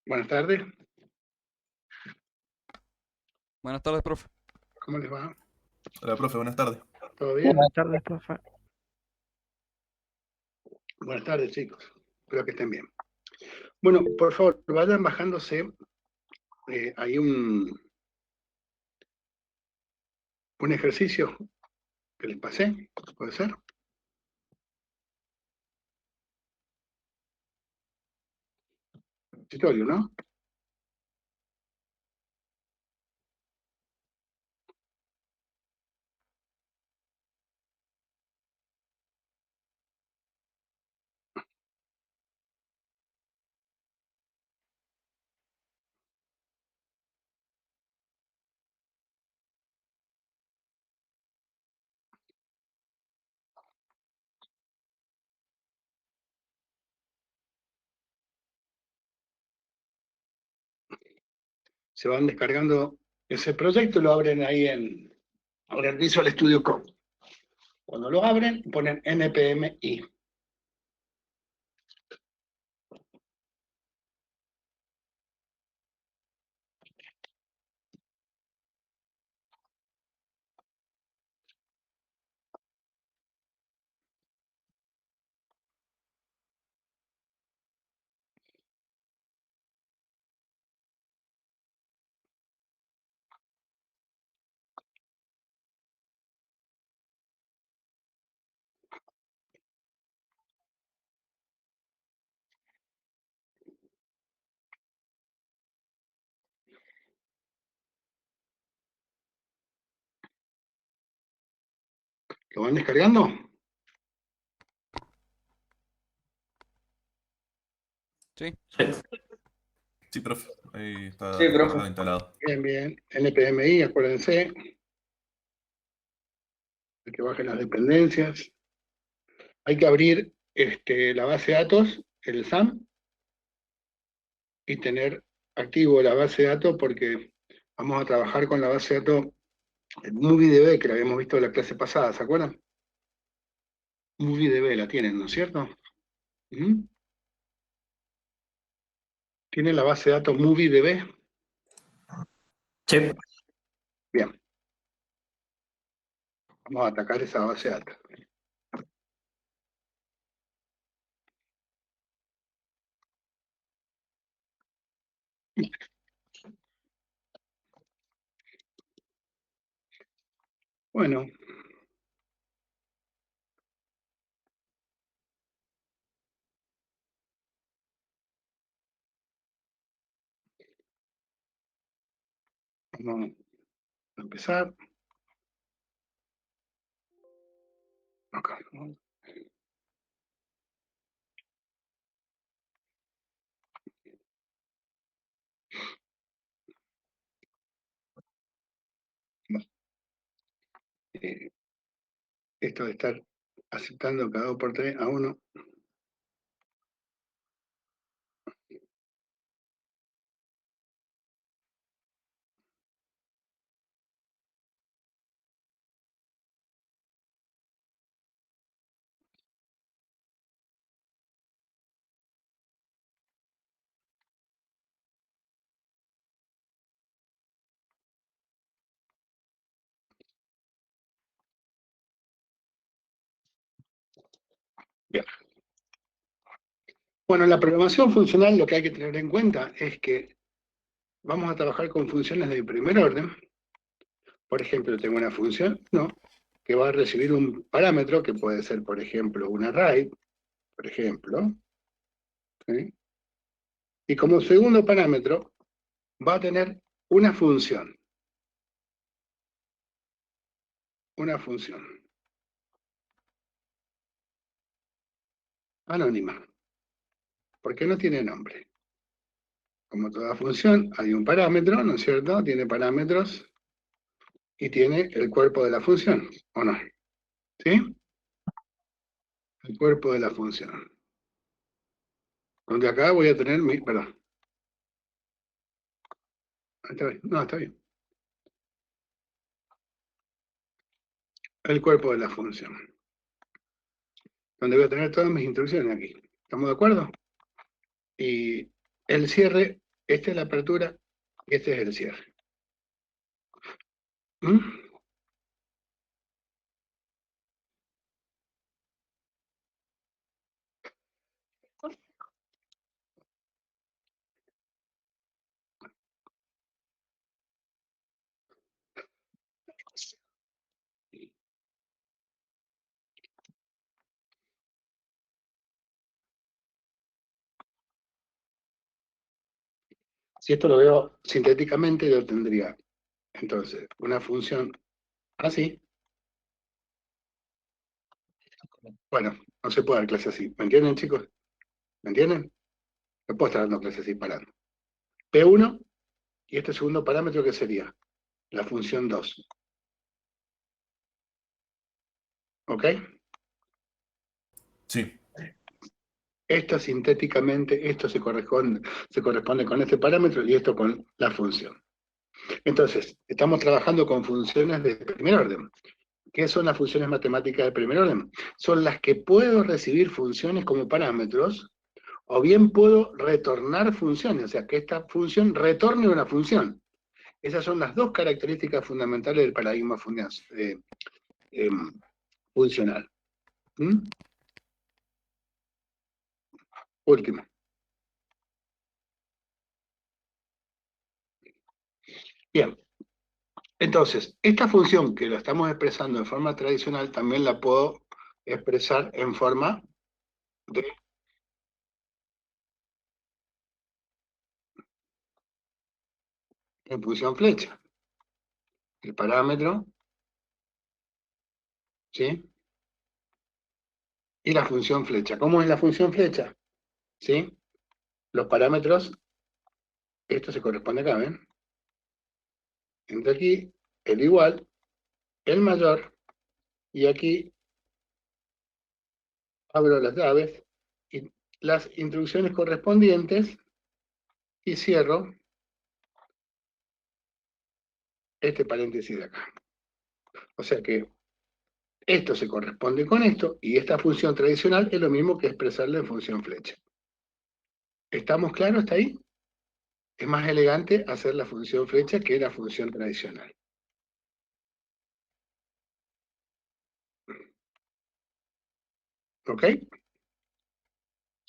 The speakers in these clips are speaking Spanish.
Buenas tardes, Buenas tardes, profe. ¿cómo les va? Hola, profe, buenas tardes. ¿Todo bien? Buenas tardes, profe. Buenas tardes, chicos. Espero que estén bien. Bueno, por favor, vayan bajándose. Hay un ejercicio que les pasé, ¿puede ser? Escritorio, ¿no? Se van descargando ese proyecto y lo abren ahí en Visual Studio Code. Cuando lo abren, ponen npmi. ¿Lo van descargando? Sí. Sí, profe. Ahí está Sí, descargado, profe. instalado. Bien, bien. npmi, acuérdense. Hay que bajen las dependencias. Hay que abrir la base de datos, el SAM, y tener activo la base de datos porque vamos a trabajar con la base de datos MovieDB, que la habíamos visto en la clase pasada, ¿se acuerdan? MovieDB la tienen, ¿no es cierto? ¿Mm? ¿Tienen la base de datos MovieDB? Sí. Bien. Vamos a atacar esa base de datos. Bueno. Vamos a empezar. Acá. Eh, esto de estar aceptando cada 2x3 a uno. Bien. Bueno, en la programación funcional lo que hay que tener en cuenta es que vamos a trabajar con funciones de primer orden. Por ejemplo, tengo una función, ¿no?, que va a recibir un parámetro que puede ser, por ejemplo, un array, por ejemplo, ¿sí? Y como segundo parámetro va a tener una función anónima, porque no tiene nombre. Como toda función, hay un parámetro, ¿no es cierto? Tiene parámetros y tiene el cuerpo de la función, ¿o no? ¿Sí? El cuerpo de la función. Donde acá voy a tener mi... Perdón. Está bien. No, está bien. El cuerpo de la función. Donde voy a tener todas mis instrucciones aquí. ¿Estamos de acuerdo? Y el cierre, esta es la apertura, y este es el cierre. ¿Mm? Si esto lo veo sintéticamente, yo tendría, entonces, una función así. Bueno, no se puede dar clase así. ¿Me entienden, chicos? ¿Me entienden? No puedo estar dando clases así parando. P1, y este segundo parámetro, ¿qué sería? La función 2. ¿Ok? Sí, Esto sintéticamente, esto se corresponde con este parámetro y esto con la función. Entonces, estamos trabajando con funciones de primer orden. ¿Qué son las funciones matemáticas de primer orden? Son las que puedo recibir funciones como parámetros, o bien puedo retornar funciones, o sea, que esta función retorne una función. Esas son las dos características fundamentales del paradigma funcional. ¿Mm? Último. Bien. Entonces, esta función que la estamos expresando en forma tradicional, también la puedo expresar en forma en función flecha. El parámetro, ¿sí? Y la función flecha. ¿Cómo es la función flecha? ¿Sí? Los parámetros, esto se corresponde acá, ¿ven? Entre aquí, el igual, el mayor, y aquí abro las llaves, y las instrucciones correspondientes, y cierro este paréntesis de acá. O sea que esto se corresponde con esto, y esta función tradicional es lo mismo que expresarla en función flecha. ¿Estamos claros hasta ahí? Es más elegante hacer la función flecha que la función tradicional. ¿Ok?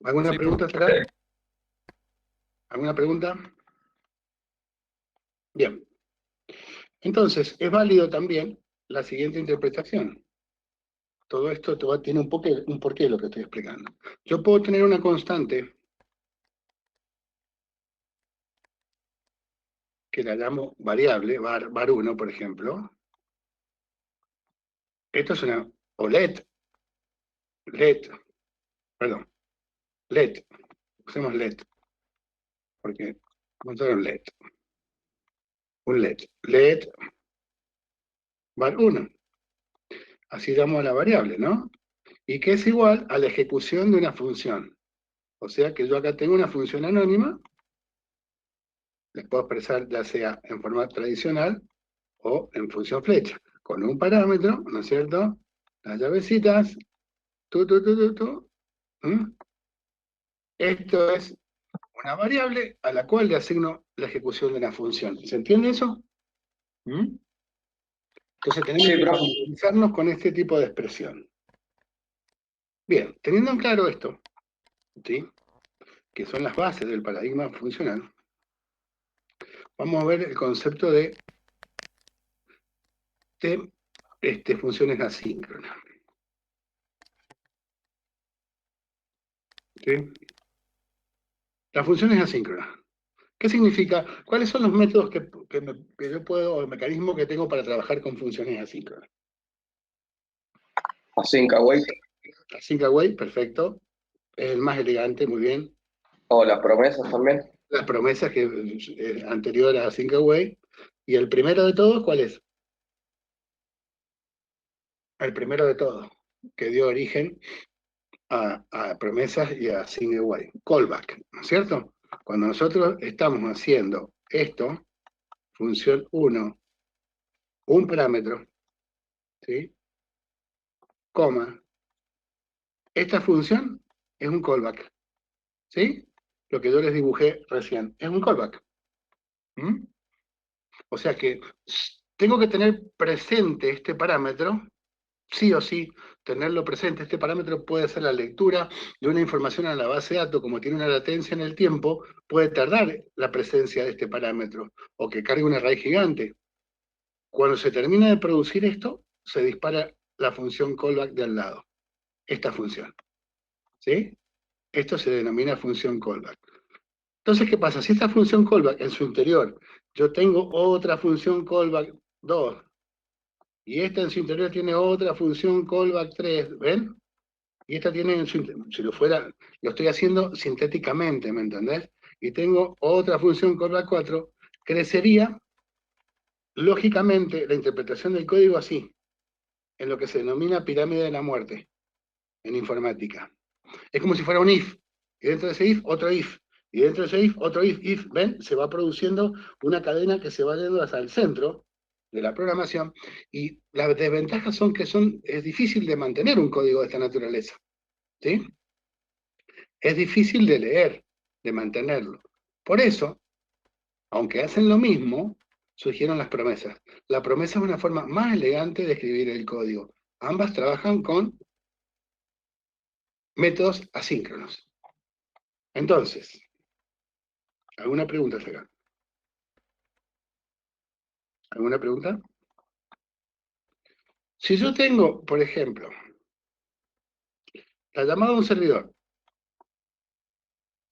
¿Alguna Sí, pregunta profe. hasta acá? ¿Alguna pregunta? Bien. Entonces, es válido también la siguiente interpretación. Todo esto tiene un porqué de lo que estoy explicando. Yo puedo tener una constante que la llamo variable, var 1, por ejemplo. Esto es una, o perdón, let, usemos let, porque vamos a usar un let var 1. Así llamo a la variable, ¿no? Y que es igual a la ejecución de una función. O sea que yo acá tengo una función anónima, la puedo expresar ya sea en forma tradicional o en función flecha, con un parámetro, ¿no es cierto? Las llavecitas, tú. ¿Mm? Esto es una variable a la cual le asigno la ejecución de una función. ¿Se entiende eso? ¿Mm? Entonces tenemos Sí, que profe. familiarizarnos con este tipo de expresión. Bien, teniendo en claro esto, ¿sí? Que son las bases del paradigma funcional, vamos a ver el concepto de funciones asíncronas. ¿Sí? Las funciones asíncronas. ¿Qué significa? ¿Cuáles son los métodos que yo puedo, o el mecanismo que tengo para trabajar con funciones asíncronas? Async await. Async await, perfecto. Es el más elegante, muy bien. O las promesas también. Las promesas que anteriores a async await. Y el primero de todos, ¿cuál es? El primero de todos, que dio origen a promesas y a async await. Callback, ¿no es cierto? Cuando nosotros estamos haciendo esto, función 1, un parámetro, ¿sí? Coma. Esta función es un callback, ¿sí? lo que yo les dibujé recién. Es un callback. ¿Mm? O sea que tengo que tener presente este parámetro, sí o sí, tenerlo presente. Este parámetro puede ser la lectura de una información a la base de datos, como tiene una latencia en el tiempo, puede tardar la presencia de este parámetro, o que cargue una raíz gigante. Cuando se termina de producir esto, se dispara la función callback de al lado, esta función. ¿Sí? Esto se denomina función callback. Entonces, ¿qué pasa? Si esta función callback en su interior, yo tengo otra función callback 2, y esta en su interior tiene otra función callback 3, ¿ven? Y esta tiene en su interior, si lo fuera, lo estoy haciendo sintéticamente, ¿me entendés? Y tengo otra función callback 4, crecería, lógicamente, la interpretación del código así, en lo que se denomina pirámide de la muerte, en informática. Es como si fuera un if, y dentro de ese if, otro if, y dentro de ese if, otro if, ¿ven? Se va produciendo una cadena que se va yendo hasta el centro de la programación, y las desventajas son que es difícil de mantener un código de esta naturaleza, ¿sí? Es difícil de leer, de mantenerlo. Por eso, aunque hacen lo mismo, surgieron las promesas. La promesa es una forma más elegante de escribir el código. Ambas trabajan con métodos asíncronos. Entonces, ¿alguna pregunta hasta acá? ¿Alguna pregunta? Si yo tengo, por ejemplo, la llamada de un servidor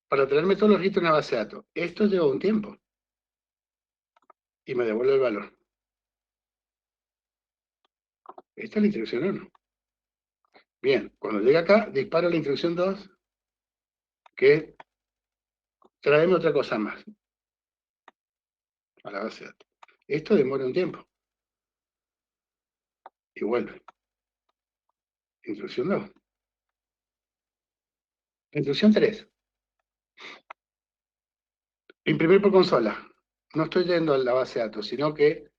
para traerme todos los registros en una base de datos, esto lleva un tiempo y me devuelve el valor. ¿Esta es la instrucción 1? Bien, cuando llega acá, disparo la instrucción 2, que es traerme otra cosa más a la base de datos. Esto demora un tiempo y vuelve. Instrucción 2. Instrucción 3. Imprimir por consola. No estoy yendo a la base de datos, sino que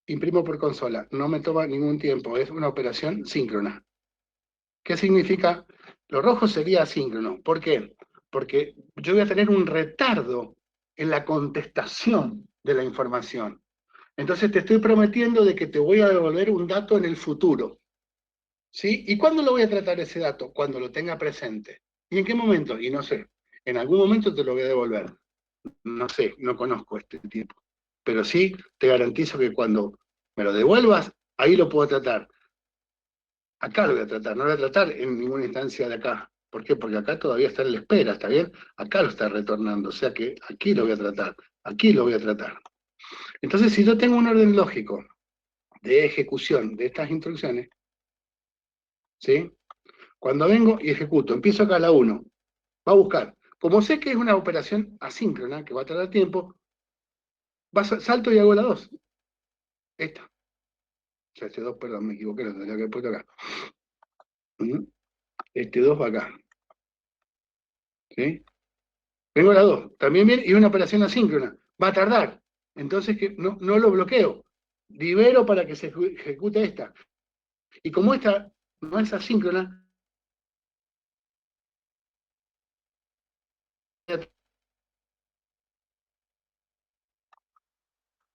imprimo por consola. No me toma ningún tiempo, es una operación síncrona. ¿Qué significa? Lo rojo sería asíncrono. ¿Por qué? Porque yo voy a tener un retardo en la contestación de la información. Entonces te estoy prometiendo de que te voy a devolver un dato en el futuro. ¿Sí? ¿Y cuándo lo voy a tratar ese dato? Cuando lo tenga presente. ¿Y en qué momento? Y no sé. En algún momento te lo voy a devolver. No sé, no conozco este tipo. Pero sí te garantizo que cuando me lo devuelvas, ahí lo puedo tratar. Acá lo voy a tratar, no lo voy a tratar en ninguna instancia de acá. ¿Por qué? Porque acá todavía está en la espera, ¿está bien? Acá lo está retornando, o sea que aquí lo voy a tratar, aquí lo voy a tratar. Entonces, si yo tengo un orden lógico de ejecución de estas instrucciones, ¿sí? Cuando vengo y ejecuto, empiezo acá a la 1, va a buscar. Como sé que es una operación asíncrona, que va a tardar tiempo, salto y hago la 2. Esta. O sea, este 2, perdón, me equivoqué, lo tendría que haber puesto acá. Este 2 va acá. ¿Sí? Vengo a la 2. También viene, y una operación asíncrona. Va a tardar. Entonces no lo bloqueo. Libero para que se ejecute esta. Y como esta no es asíncrona,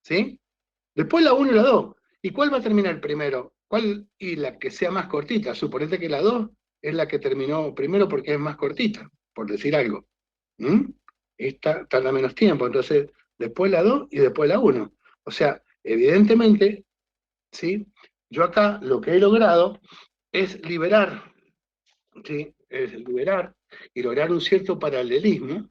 ¿sí? Después la 1 y la 2. ¿Y cuál va a terminar primero? ¿Cuál? Y la que sea más cortita. Suponete que la 2 es la que terminó primero porque es más cortita, por decir algo. Esta tarda menos tiempo. Entonces, después la 2 y después la 1. O sea, evidentemente, ¿sí? Yo acá lo que he logrado es liberar, ¿sí? Es liberar y lograr un cierto paralelismo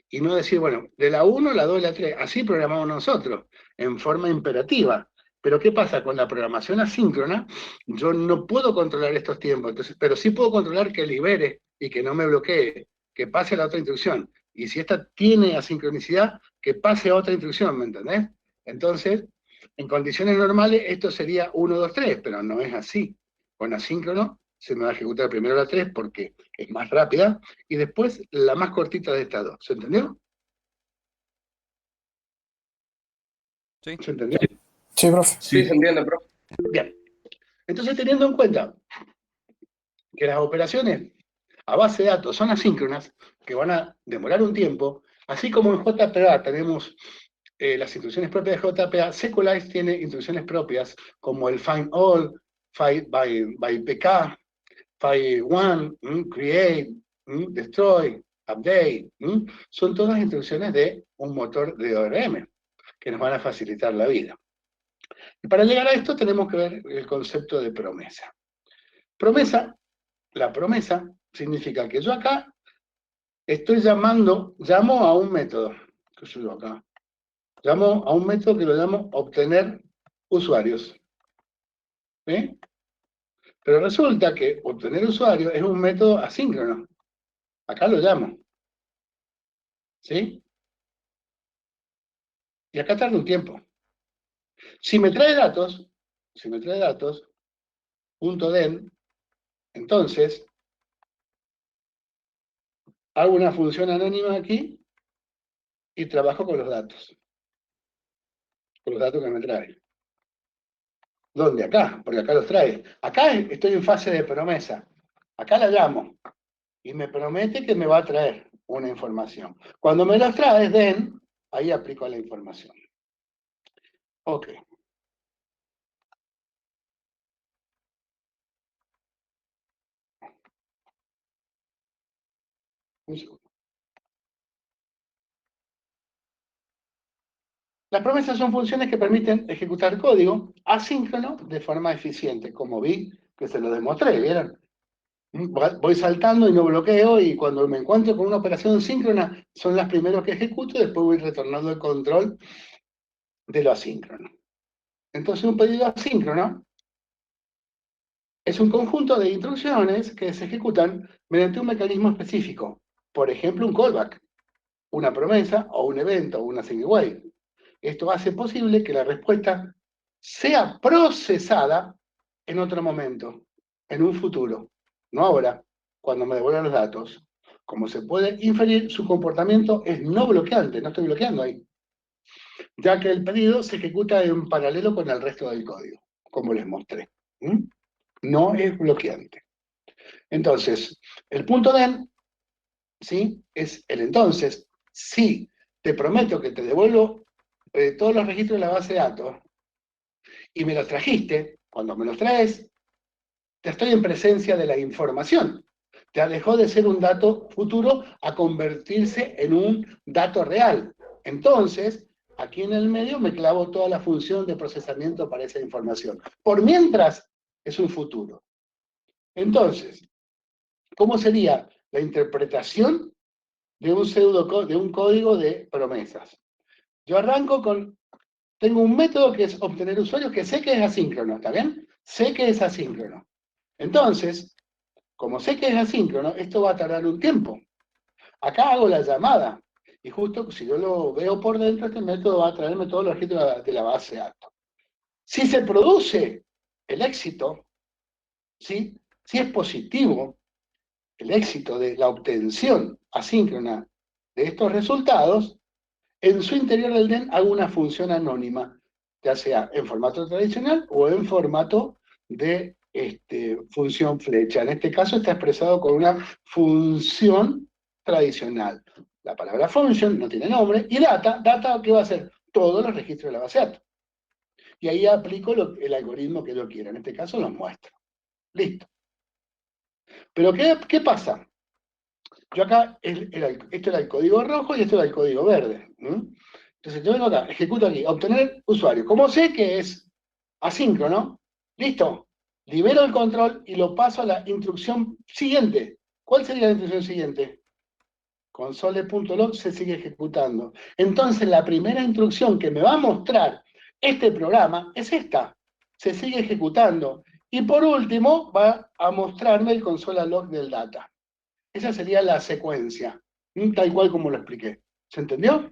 y no decir, bueno, de la 1, la 2 y la 3, así programamos nosotros, en forma imperativa. Pero ¿qué pasa? Con la programación asíncrona, yo no puedo controlar estos tiempos, entonces, pero sí puedo controlar que libere y que no me bloquee, que pase a la otra instrucción. Y si esta tiene asincronicidad, que pase a otra instrucción, ¿me entendés? Entonces, en condiciones normales, esto sería 1, 2, 3, pero no es así. Con asíncrono se me va a ejecutar primero la 3 porque es más rápida, y después la más cortita de estas dos. ¿Se entendió? Sí. ¿Se entendió? Sí, profe. Sí, se entiende, profe. Bien. Entonces, teniendo en cuenta que las operaciones a base de datos son asíncronas, que van a demorar un tiempo, así como en JPA tenemos las instrucciones propias de JPA, Sequelize tiene instrucciones propias, como el find all, find by pk, find one, create, destroy, update, son todas instrucciones de un motor de ORM, que nos van a facilitar la vida. Y para llegar a esto tenemos que ver el concepto de promesa. La promesa significa que yo acá llamo a un método, que yo acá, llamo a un método que lo llamo obtener usuarios. ¿Sí? Pero resulta que obtener usuarios es un método asíncrono. Acá lo llamo. ¿Sí? Y acá tarda un tiempo. Si me trae datos, .den, entonces hago una función anónima aquí y trabajo con los datos. Con los datos que me trae. ¿Dónde? Acá, porque acá los trae. Acá estoy en fase de promesa. Acá la llamo y me promete que me va a traer una información. Cuando me los trae, den, ahí aplico la información. Ok. Un segundo. Las promesas son funciones que permiten ejecutar código asíncrono de forma eficiente, como vi que se lo demostré, ¿vieron? Voy saltando y no bloqueo, y cuando me encuentro con una operación síncrona, son las primeras que ejecuto, y después voy retornando el control de lo asíncrono. Entonces, un pedido asíncrono es un conjunto de instrucciones que se ejecutan mediante un mecanismo específico. Por ejemplo, un callback, una promesa, o un evento, o una single wait. Esto hace posible que la respuesta sea procesada en otro momento, en un futuro, no ahora, cuando me devuelvan los datos. Como se puede inferir, su comportamiento es no bloqueante, no estoy bloqueando ahí, ya que el pedido se ejecuta en paralelo con el resto del código, como les mostré. No es bloqueante. Entonces, el punto den, ¿sí?, es el entonces. Si te prometo que te devuelvo todos los registros de la base de datos y me los trajiste, cuando me los traes, ya estoy en presencia de la información. Ya dejó de ser un dato futuro a convertirse en un dato real. Entonces, aquí en el medio me clavo toda la función de procesamiento para esa información. Por mientras, es un futuro. Entonces, ¿cómo sería la interpretación de un código de promesas? Yo arranco tengo un método que es obtener usuarios, que sé que es asíncrono, ¿está bien? Sé que es asíncrono. Entonces, como sé que es asíncrono, esto va a tardar un tiempo. Acá hago la llamada, y justo si yo lo veo por dentro, este método va a traerme todos los registros de la base de datos. Si se produce el éxito, ¿sí?, si es positivo el éxito de la obtención asíncrona de estos resultados, en su interior del DEN hago una función anónima, ya sea en formato tradicional o en formato de función flecha. En este caso está expresado con una función tradicional. La palabra function no tiene nombre, y data, ¿qué va a hacer? Todos los registros de la base de datos. Y ahí aplico el algoritmo que yo quiera. En este caso los muestro. Listo. Pero ¿qué pasa? Yo acá, esto era el código rojo y esto era el código verde. Entonces yo vengo acá, ejecuto aquí, obtener usuario. Como sé que es asíncrono, listo, libero el control y lo paso a la instrucción siguiente. ¿Cuál sería la instrucción siguiente? Console.log se sigue ejecutando. Entonces la primera instrucción que me va a mostrar este programa es esta. Se sigue ejecutando. Y por último va a mostrarme el console.log del data. Esa sería la secuencia, tal cual como lo expliqué. ¿Se entendió?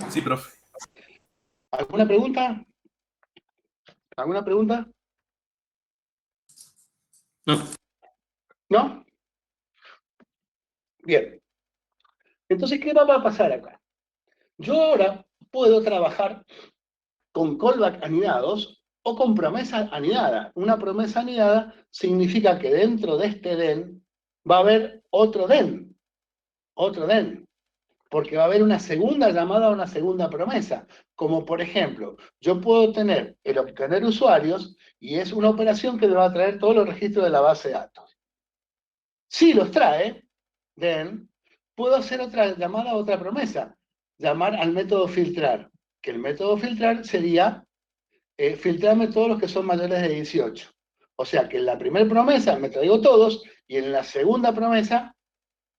Sí, profe. ¿Alguna pregunta? ¿Alguna pregunta? No. ¿No? Bien. Entonces, ¿qué va a pasar acá? Yo ahora puedo trabajar con callback anidados o con promesa anidada. Una promesa anidada significa que dentro de este den va a haber otro den, porque va a haber una segunda llamada o una segunda promesa. Como por ejemplo, yo puedo tener el obtener usuarios y es una operación que me va a traer todos los registros de la base de datos. Si los trae, then, puedo hacer otra llamada o otra promesa, llamar al método filtrar, que el método filtrar sería filtrarme todos los que son mayores de 18. O sea que en la primera promesa me traigo todos y en la segunda promesa,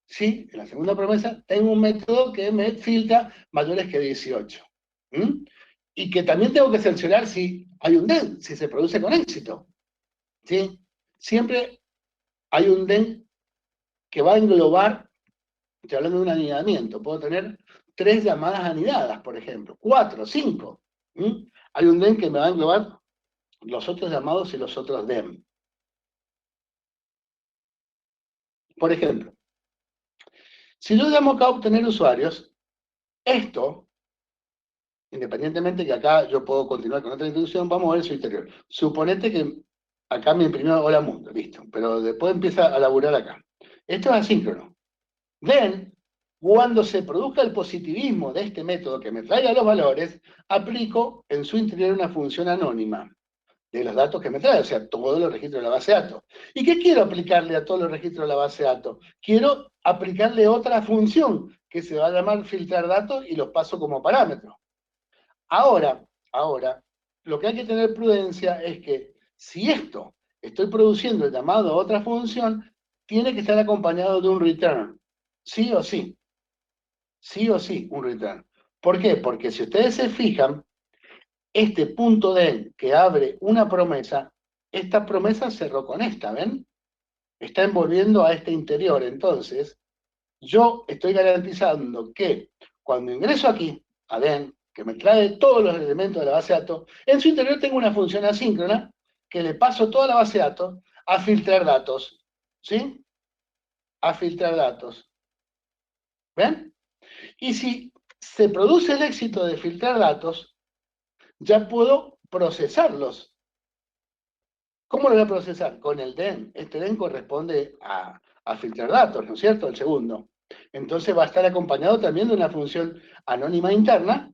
sí, en la segunda promesa tengo un método que me filtra mayores que 18. ¿Mm? Y que también tengo que seleccionar si hay un DEN, si se produce con éxito. ¿Sí? Siempre hay un DEN que va a englobar, estoy hablando de un anidamiento, puedo tener 3 llamadas anidadas, por ejemplo, 4, 5. Hay un DEN que me va a englobar los otros llamados y los otros DEM. Por ejemplo, si yo llamo acá a obtener usuarios, esto, independientemente que acá yo puedo continuar con otra introducción, vamos a ver su interior. Suponete que acá me imprimió hola mundo, listo, pero después empieza a laburar acá. Esto es asíncrono. Then, cuando se produzca el positivismo de este método que me traiga los valores, aplico en su interior una función anónima de los datos que me trae, o sea, todos los registros de la base de datos. ¿Y qué quiero aplicarle a todos los registros de la base de datos? Quiero aplicarle otra función que se va a llamar filtrar datos y los paso como parámetro. Ahora, lo que hay que tener prudencia es que si esto estoy produciendo el llamado a otra función, tiene que estar acompañado de un return. Sí o sí. Sí o sí, un return. ¿Por qué? Porque si ustedes se fijan, este punto del que abre una promesa, esta promesa cerró con esta, ¿ven? Está envolviendo a este interior. Entonces, yo estoy garantizando que cuando ingreso aquí, a den, que me trae todos los elementos de la base de datos, en su interior tengo una función asíncrona que le paso toda la base de datos a filtrar datos. ¿Sí? A filtrar datos. ¿Ven? Y si se produce el éxito de filtrar datos, ya puedo procesarlos. ¿Cómo lo voy a procesar? Con el DEN. Este DEN corresponde a filtrar datos, ¿no es cierto? El segundo. Entonces va a estar acompañado también de una función anónima interna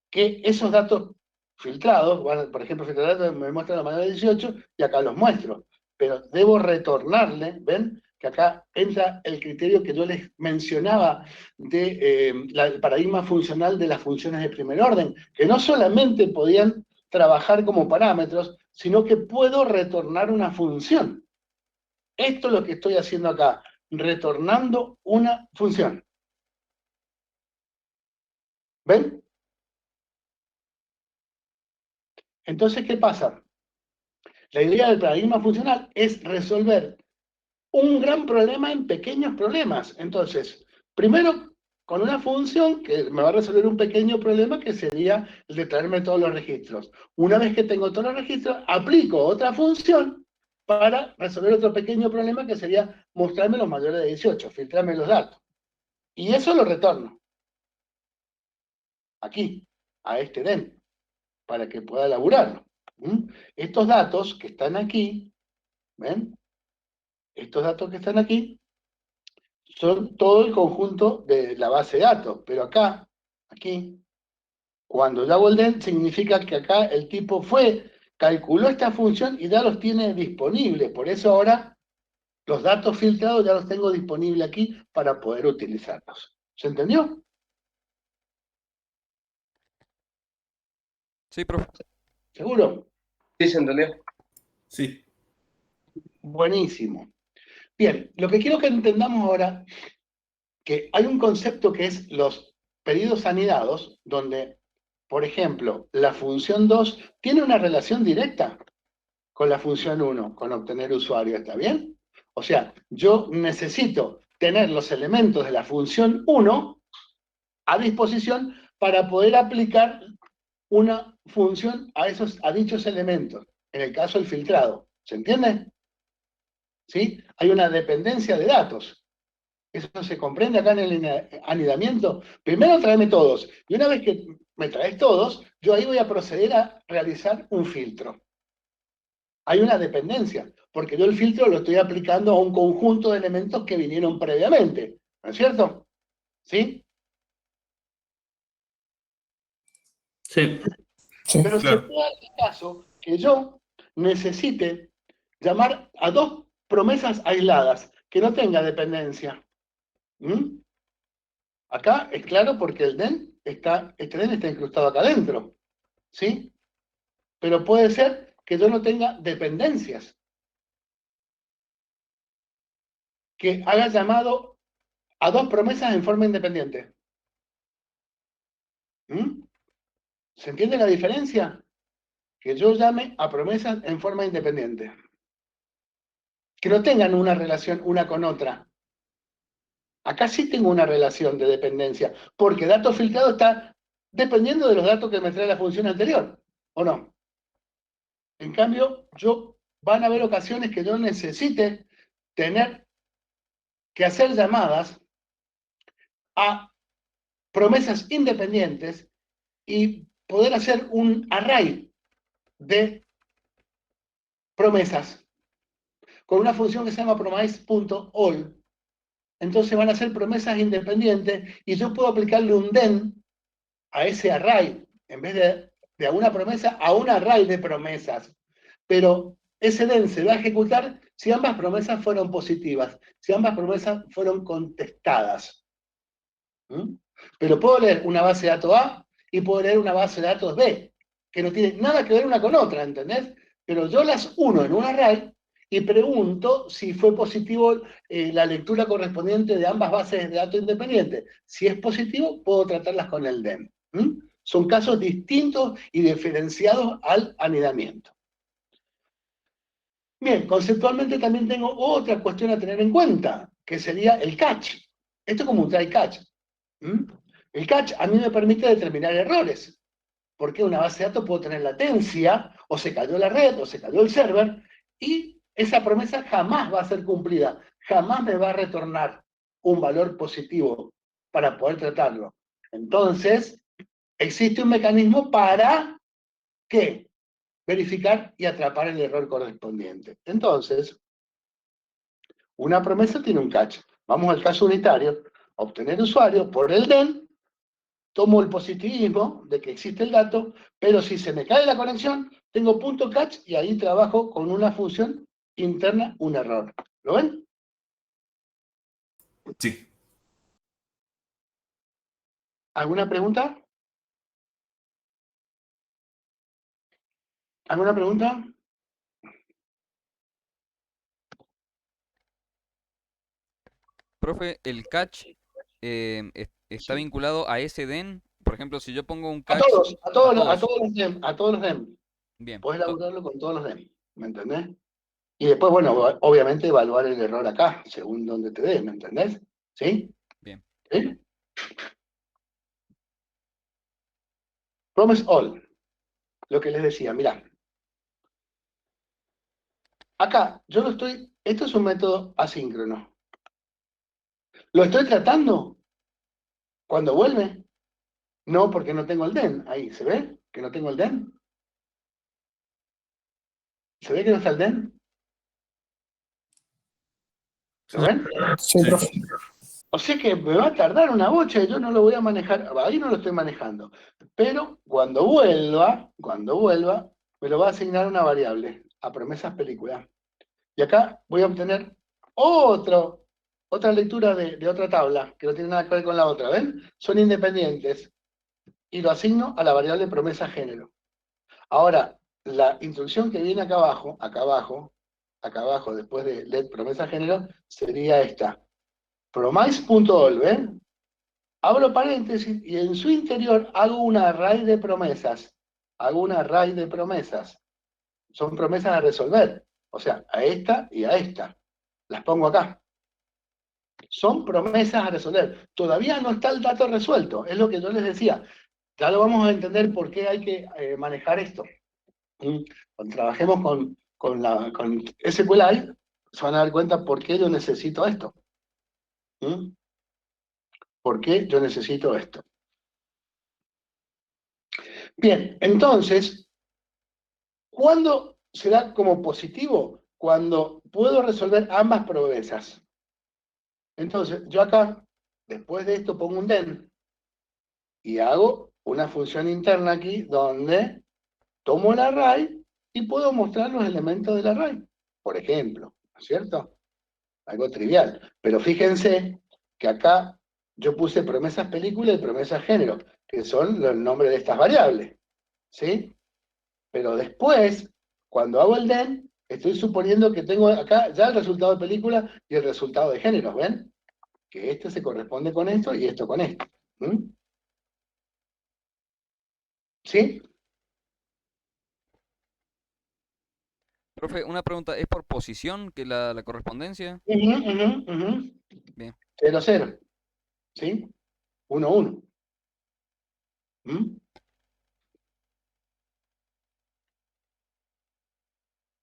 que esos datos filtrados, bueno, por ejemplo, filtrar datos me muestra la manera de 18 y acá los muestro. Pero debo retornarle, ¿ven? Que acá entra el criterio que yo les mencionaba del paradigma funcional de las funciones de primer orden, que no solamente podían trabajar como parámetros, sino que puedo retornar una función. Esto es lo que estoy haciendo acá, retornando una función. ¿Ven? Entonces, ¿qué pasa? La idea del paradigma funcional es resolver un gran problema en pequeños problemas. Entonces, primero, con una función que me va a resolver un pequeño problema que sería el de traerme todos los registros. Una vez que tengo todos los registros, aplico otra función para resolver otro pequeño problema que sería mostrarme los mayores de 18, filtrarme los datos. Y eso lo retorno. Aquí, a este DEN, para que pueda elaborarlo. Estos datos que están aquí, ¿ven? Estos datos que están aquí son todo el conjunto de la base de datos, pero acá, aquí, cuando yo hago el DEN, significa que acá el tipo calculó esta función y ya los tiene disponibles, por eso ahora los datos filtrados ya los tengo disponibles aquí para poder utilizarlos. ¿Se entendió? Sí, profe. ¿Seguro? ¿Sí se entendió? Sí. Buenísimo. Bien, lo que quiero que entendamos ahora, que hay un concepto que es los pedidos anidados, donde, por ejemplo, la función 2 tiene una relación directa con la función 1, con obtener usuario, ¿está bien? O sea, yo necesito tener los elementos de la función 1 a disposición para poder aplicar una función a dichos elementos, en el caso del filtrado. ¿Se entiende? ¿Sí? Hay una dependencia de datos. Eso se comprende acá en el anidamiento. Primero tráeme todos. Y una vez que me traes todos, yo ahí voy a proceder a realizar un filtro. Hay una dependencia, porque yo el filtro lo estoy aplicando a un conjunto de elementos que vinieron previamente, ¿no es cierto? ¿Sí? Sí. Pero se Claro. puede dar el caso que yo necesite llamar a dos promesas aisladas, que no tenga dependencia. ¿Mm? Acá es claro porque este den está incrustado acá adentro, ¿sí? Pero puede ser que yo no tenga dependencias, que haga llamado a dos promesas en forma independiente. ¿Mm? ¿Se entiende la diferencia? Que yo llame a promesas en forma independiente. Que no tengan una relación una con otra. Acá sí tengo una relación de dependencia, porque dato filtrado está dependiendo de los datos que me trae la función anterior, ¿o no? En cambio, van a haber ocasiones que yo necesite tener que hacer llamadas a promesas independientes y poder hacer un array de promesas con una función que se llama promise.all. Entonces van a ser promesas independientes y yo puedo aplicarle un den a ese array, en vez de a una promesa, a un array de promesas. Pero ese den se va a ejecutar si ambas promesas fueron positivas, si ambas promesas fueron contestadas. ¿Mm? Pero puedo leer una base de datos A y puedo leer una base de datos B, que no tiene nada que ver una con otra, ¿entendés? Pero yo las uno en un array y pregunto si fue positivo la lectura correspondiente de ambas bases de datos independientes. Si es positivo, puedo tratarlas con el DEM. ¿Mm? Son casos distintos y diferenciados al anidamiento. Bien, conceptualmente también tengo otra cuestión a tener en cuenta, que sería el catch. Esto es como un try catch. ¿Mm? El catch a mí me permite determinar errores, porque una base de datos puede tener latencia, o se cayó la red, o se cayó el server, y esa promesa jamás va a ser cumplida, jamás me va a retornar un valor positivo para poder tratarlo. Entonces, existe un mecanismo para, ¿qué? Verificar y atrapar el error correspondiente. Entonces, una promesa tiene un catch. Vamos al caso unitario. Obtener usuario por el DEN, tomo el positivismo de que existe el dato, pero si se me cae la conexión, tengo punto catch y ahí trabajo con una función interna, un error. ¿Lo ven? Sí. ¿Alguna pregunta? ¿Alguna pregunta? Profe, el catch está Sí. vinculado a ese den. Por ejemplo, si yo pongo un A catch todos, a a todos, a todos. todos los DEM, a todos los DEM. Bien, Puedes laburarlo con todos los DEM, ¿me entendés? Y después, bueno, obviamente evaluar el error acá, según donde te dé, ¿me entendés? ¿Sí? bien. ¿Sí? Promise all. Lo que les decía, mirá. Acá, yo lo estoy, esto es un método asíncrono. ¿Lo estoy tratando cuando vuelve? No, porque no tengo el den. Ahí, ¿se ve? Que no tengo el den. ¿Se ve que no está el den? ¿Lo ven? Sí, profe. O sea que me va a tardar una bocha y yo no lo voy a manejar, ahí no lo estoy manejando. Pero cuando vuelva, me lo va a asignar una variable, a promesas película. Y acá voy a obtener otra lectura de otra tabla, que no tiene nada que ver con la otra, ¿ven? Son independientes. Y lo asigno a la variable promesa género. Ahora, la instrucción que viene acá abajo, después de let promesa género, sería esta. Promise.all, ¿ven? Abro paréntesis y en su interior hago un array de promesas. Hago un array de promesas. Son promesas a resolver. O sea, a esta y a esta. Las pongo acá. Son promesas a resolver. Todavía no está el dato resuelto. Es lo que yo les decía. Ya lo vamos a entender por qué hay que manejar esto. Cuando trabajemos con SQLite, se van a dar cuenta por qué yo necesito esto. ¿Por qué yo necesito esto? Bien, entonces, ¿cuándo será como positivo cuando puedo resolver ambas promesas. Entonces, yo acá, después de esto, pongo un den y hago una función interna aquí donde tomo el array y puedo mostrar los elementos del array, por ejemplo, ¿no es cierto? Algo trivial. Pero fíjense que acá yo puse promesas película y promesas género, que son los nombres de estas variables, ¿sí? Pero después, cuando hago el den, estoy suponiendo que tengo acá ya el resultado de película y el resultado de género, ¿ven? Que este se corresponde con esto y esto con esto. ¿Mm? ¿Sí? Profe, una pregunta, ¿es por posición que la correspondencia? Ujú, ujú, ujú. Bien. 0, 0. ¿Sí? 1, 1. ¿Mm?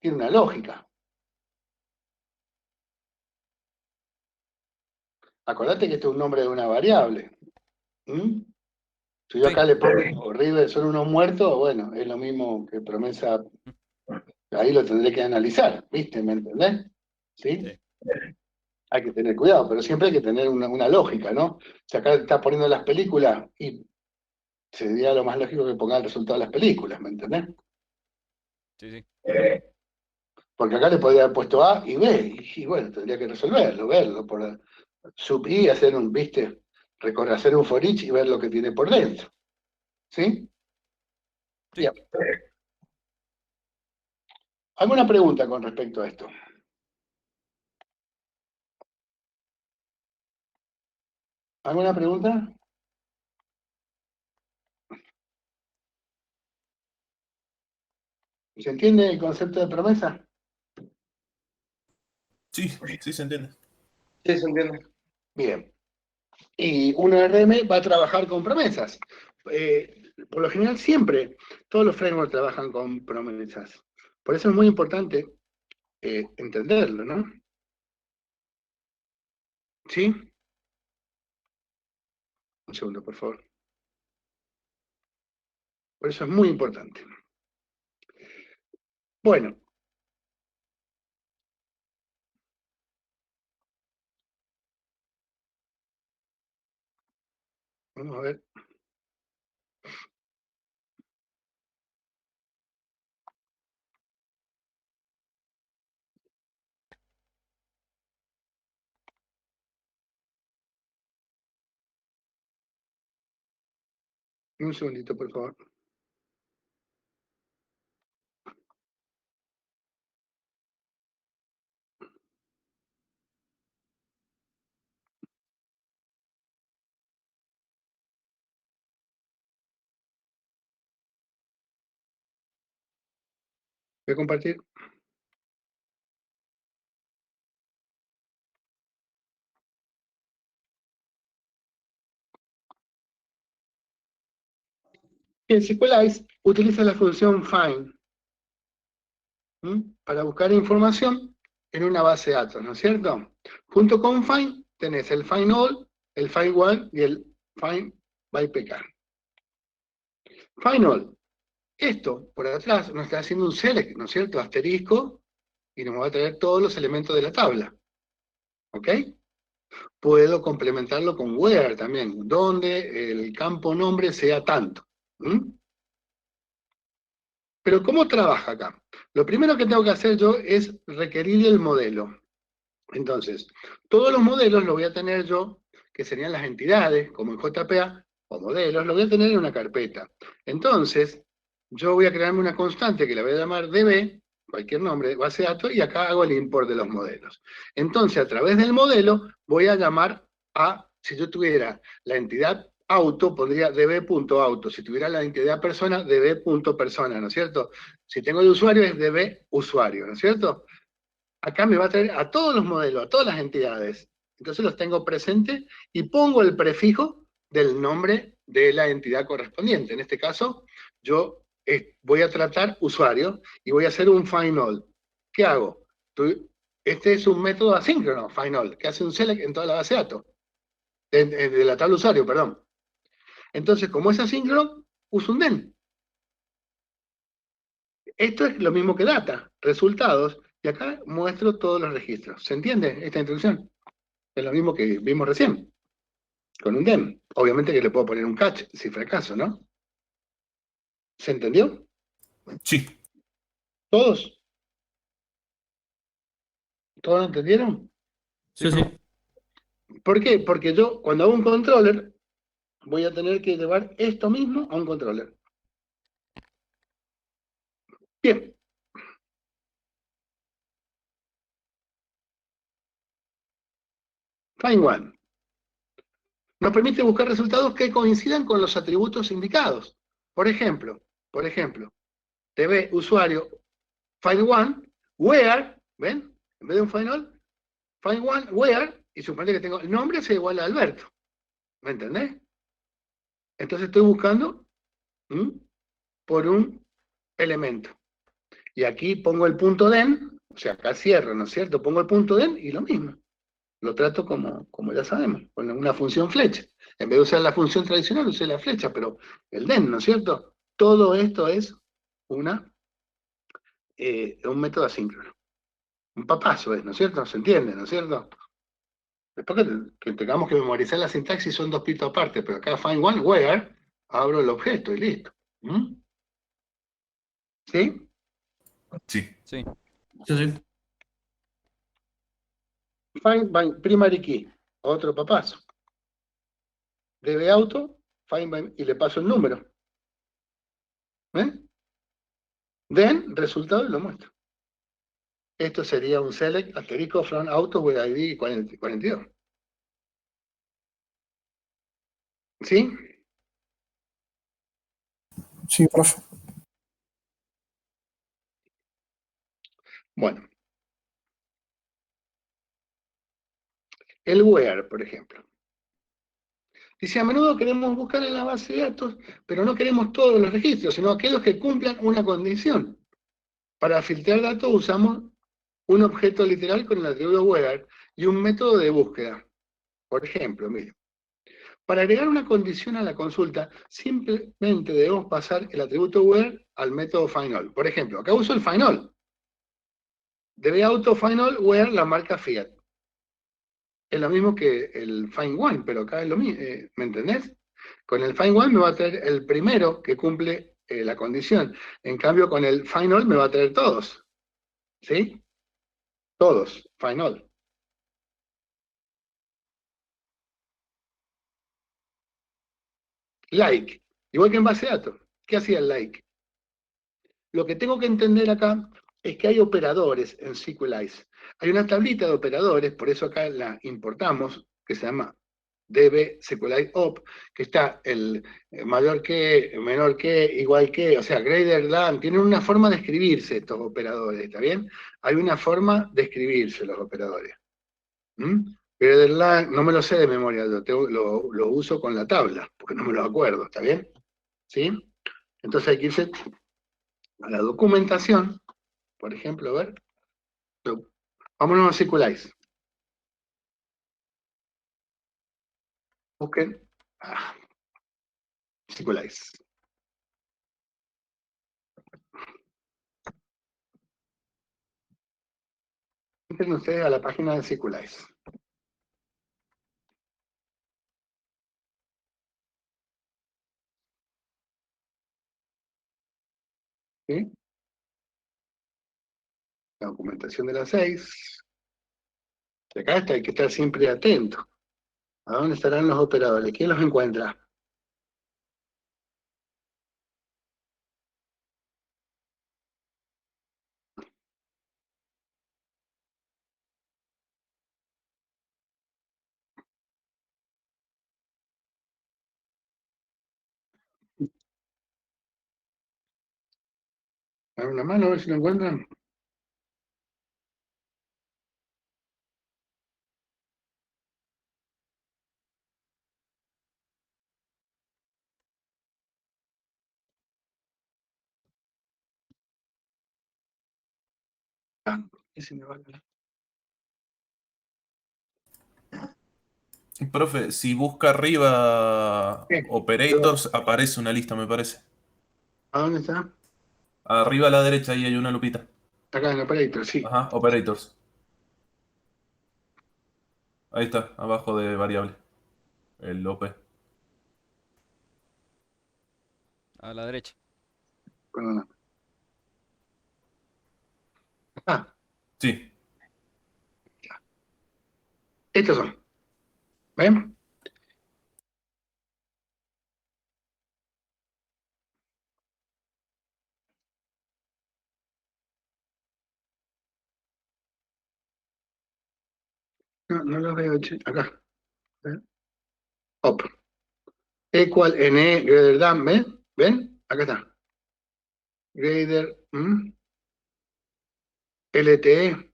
Tiene una lógica. Acordate que este es un nombre de una variable. ¿Mm? Si yo Sí. acá le pongo horrible, son unos muertos, bueno, es lo mismo que promesa, ahí lo tendré que analizar, ¿viste? ¿Me entendés? ¿Sí? Sí. Hay que tener cuidado, pero siempre hay que tener una lógica, ¿no? Si acá estás poniendo las películas, y sería lo más lógico que ponga el resultado de las películas, ¿me entendés? Sí, sí. Porque acá le podría haber puesto A y B, y bueno, tendría que resolverlo, verlo, por sub I, hacer un, ¿viste? Hacer un for each y ver lo que tiene por dentro. ¿Sí? Sí. Bien. ¿Alguna pregunta con respecto a esto? ¿Alguna pregunta? ¿Se entiende el concepto de promesa? Sí, sí se entiende. Sí, se entiende. Bien. Y un ORM va a trabajar con promesas. Por lo general siempre, todos los frameworks trabajan con promesas. Por eso es muy importante entenderlo, ¿no? ¿Sí? Un segundo, por favor. Por eso es muy importante. Bueno. Vamos a ver. Un segundito, por favor. Voy a compartir. Bien, SQLize utiliza la función find para buscar información en una base de datos, ¿no es cierto? Junto con find tenés el find all, el find one y el find by pk. Find all. Esto, por atrás, nos está haciendo un select, ¿no es cierto? Asterisco, y nos va a traer todos los elementos de la tabla. ¿Ok? Puedo complementarlo con where también, donde el campo nombre sea tanto. Pero ¿cómo trabaja acá? Lo primero que tengo que hacer yo es requerir el modelo. Entonces, todos los modelos los voy a tener yo, que serían las entidades, como en JPA, o modelos, los voy a tener en una carpeta. Entonces, yo voy a crearme una constante que la voy a llamar db, cualquier nombre, base de datos, y acá hago el import de los modelos. Entonces, a través del modelo, voy a llamar a, si yo tuviera la entidad auto, pondría db.auto. Si tuviera la entidad persona, db.persona, ¿no es cierto? Si tengo el usuario, es db usuario, ¿no es cierto? Acá me va a traer a todos los modelos, a todas las entidades. Entonces los tengo presentes y pongo el prefijo del nombre de la entidad correspondiente. En este caso, yo voy a tratar usuario y voy a hacer un find all. ¿Qué hago? Este es un método asíncrono, find all, que hace un select en toda la base de datos, de la tabla usuario, perdón. Entonces, como es asíncrono, uso un den. Esto es lo mismo que data, resultados, y acá muestro todos los registros. ¿Se entiende esta instrucción? Es lo mismo que vimos recién, con un DEM. Obviamente que le puedo poner un catch si fracaso, ¿no? ¿Se entendió? Sí, ¿Todos? ¿Todos lo entendieron? Sí, sí. ¿Por qué? Porque yo, cuando hago un controller, voy a tener que llevar esto mismo a un controller. Bien. Find one. Nos permite buscar resultados que coincidan con los atributos indicados. Por ejemplo, TV usuario find one, where, ¿ven? En vez de un find all, find one, where, y suponer que tengo el nombre sea igual a Alberto. ¿Me entendés? Entonces estoy buscando por un elemento. Y aquí pongo el punto den, o sea, acá cierro, ¿no es cierto? Pongo el punto den y lo mismo. Lo trato como ya sabemos, con una función flecha. En vez de usar la función tradicional, usé la flecha, pero el den, ¿no es cierto? Todo esto es un método asíncrono. Un papazo es, ¿no es cierto? ¿Se entiende, no es cierto? Después que tengamos que memorizar la sintaxis son dos pitos aparte, pero acá find one, where, abro el objeto y listo. ¿Sí? sí. Sí. Sí, sí. Find by primary key, otro papazo. DB auto, find by, y le paso el número. ¿Eh? Then, resultado y lo muestro. Esto sería un select asterisco from auto with ID 42. ¿Sí? Sí, profe. Bueno, el where, por ejemplo. Dice, a menudo queremos buscar en la base de datos, pero no queremos todos los registros, sino aquellos que cumplan una condición. Para filtrar datos usamos un objeto literal con el atributo where y un método de búsqueda. Por ejemplo, miren, para agregar una condición a la consulta, simplemente debemos pasar el atributo where al método findAll. Por ejemplo, acá uso el findAll. Debe auto findAll where la marca Fiat. Es lo mismo que el find one, pero acá es lo mismo, ¿me entendés? Con el find one me va a traer el primero que cumple la condición. En cambio, con el find all me va a traer todos. ¿Sí? Todos, find all. Like, igual que en base de datos. ¿Qué hacía el like? Lo que tengo que entender acá es que hay operadores en SQLize. Hay una tablita de operadores, por eso acá la importamos, que se llama db SQLize op, que está el mayor que, menor que, igual que, o sea, greater than, tienen una forma de escribirse estos operadores, ¿está bien? Hay una forma de escribirse los operadores. Greater than, no me lo sé de memoria, lo uso con la tabla, porque no me lo acuerdo, ¿está bien? ¿Sí? Entonces hay que irse a la documentación, por ejemplo, a ver, vámonos a SQLize. Busquen SQLize. Entren ustedes a la página de SQLize. ¿Sí? La documentación de las 6. Y acá está, hay que estar siempre atento. ¿A dónde estarán los operadores? ¿Quién los encuentra? A ver una mano, a ver si lo encuentran. Ese me va a ganar. Profe, si busca arriba Bien. operators, aparece una lista, me parece. ¿A dónde está? Arriba a la derecha ahí hay una lupita. Acá en Operator, sí. Ajá, operators. Ahí está, abajo de variable. El OP. A la derecha. Perdona. Ah, Sí, estos son. ¿Ven? No, no los veo, che. Acá. ¿Ven? Op. Equal NE greater than, ¿ven? ¿Ven? Acá está. Greater, LTE,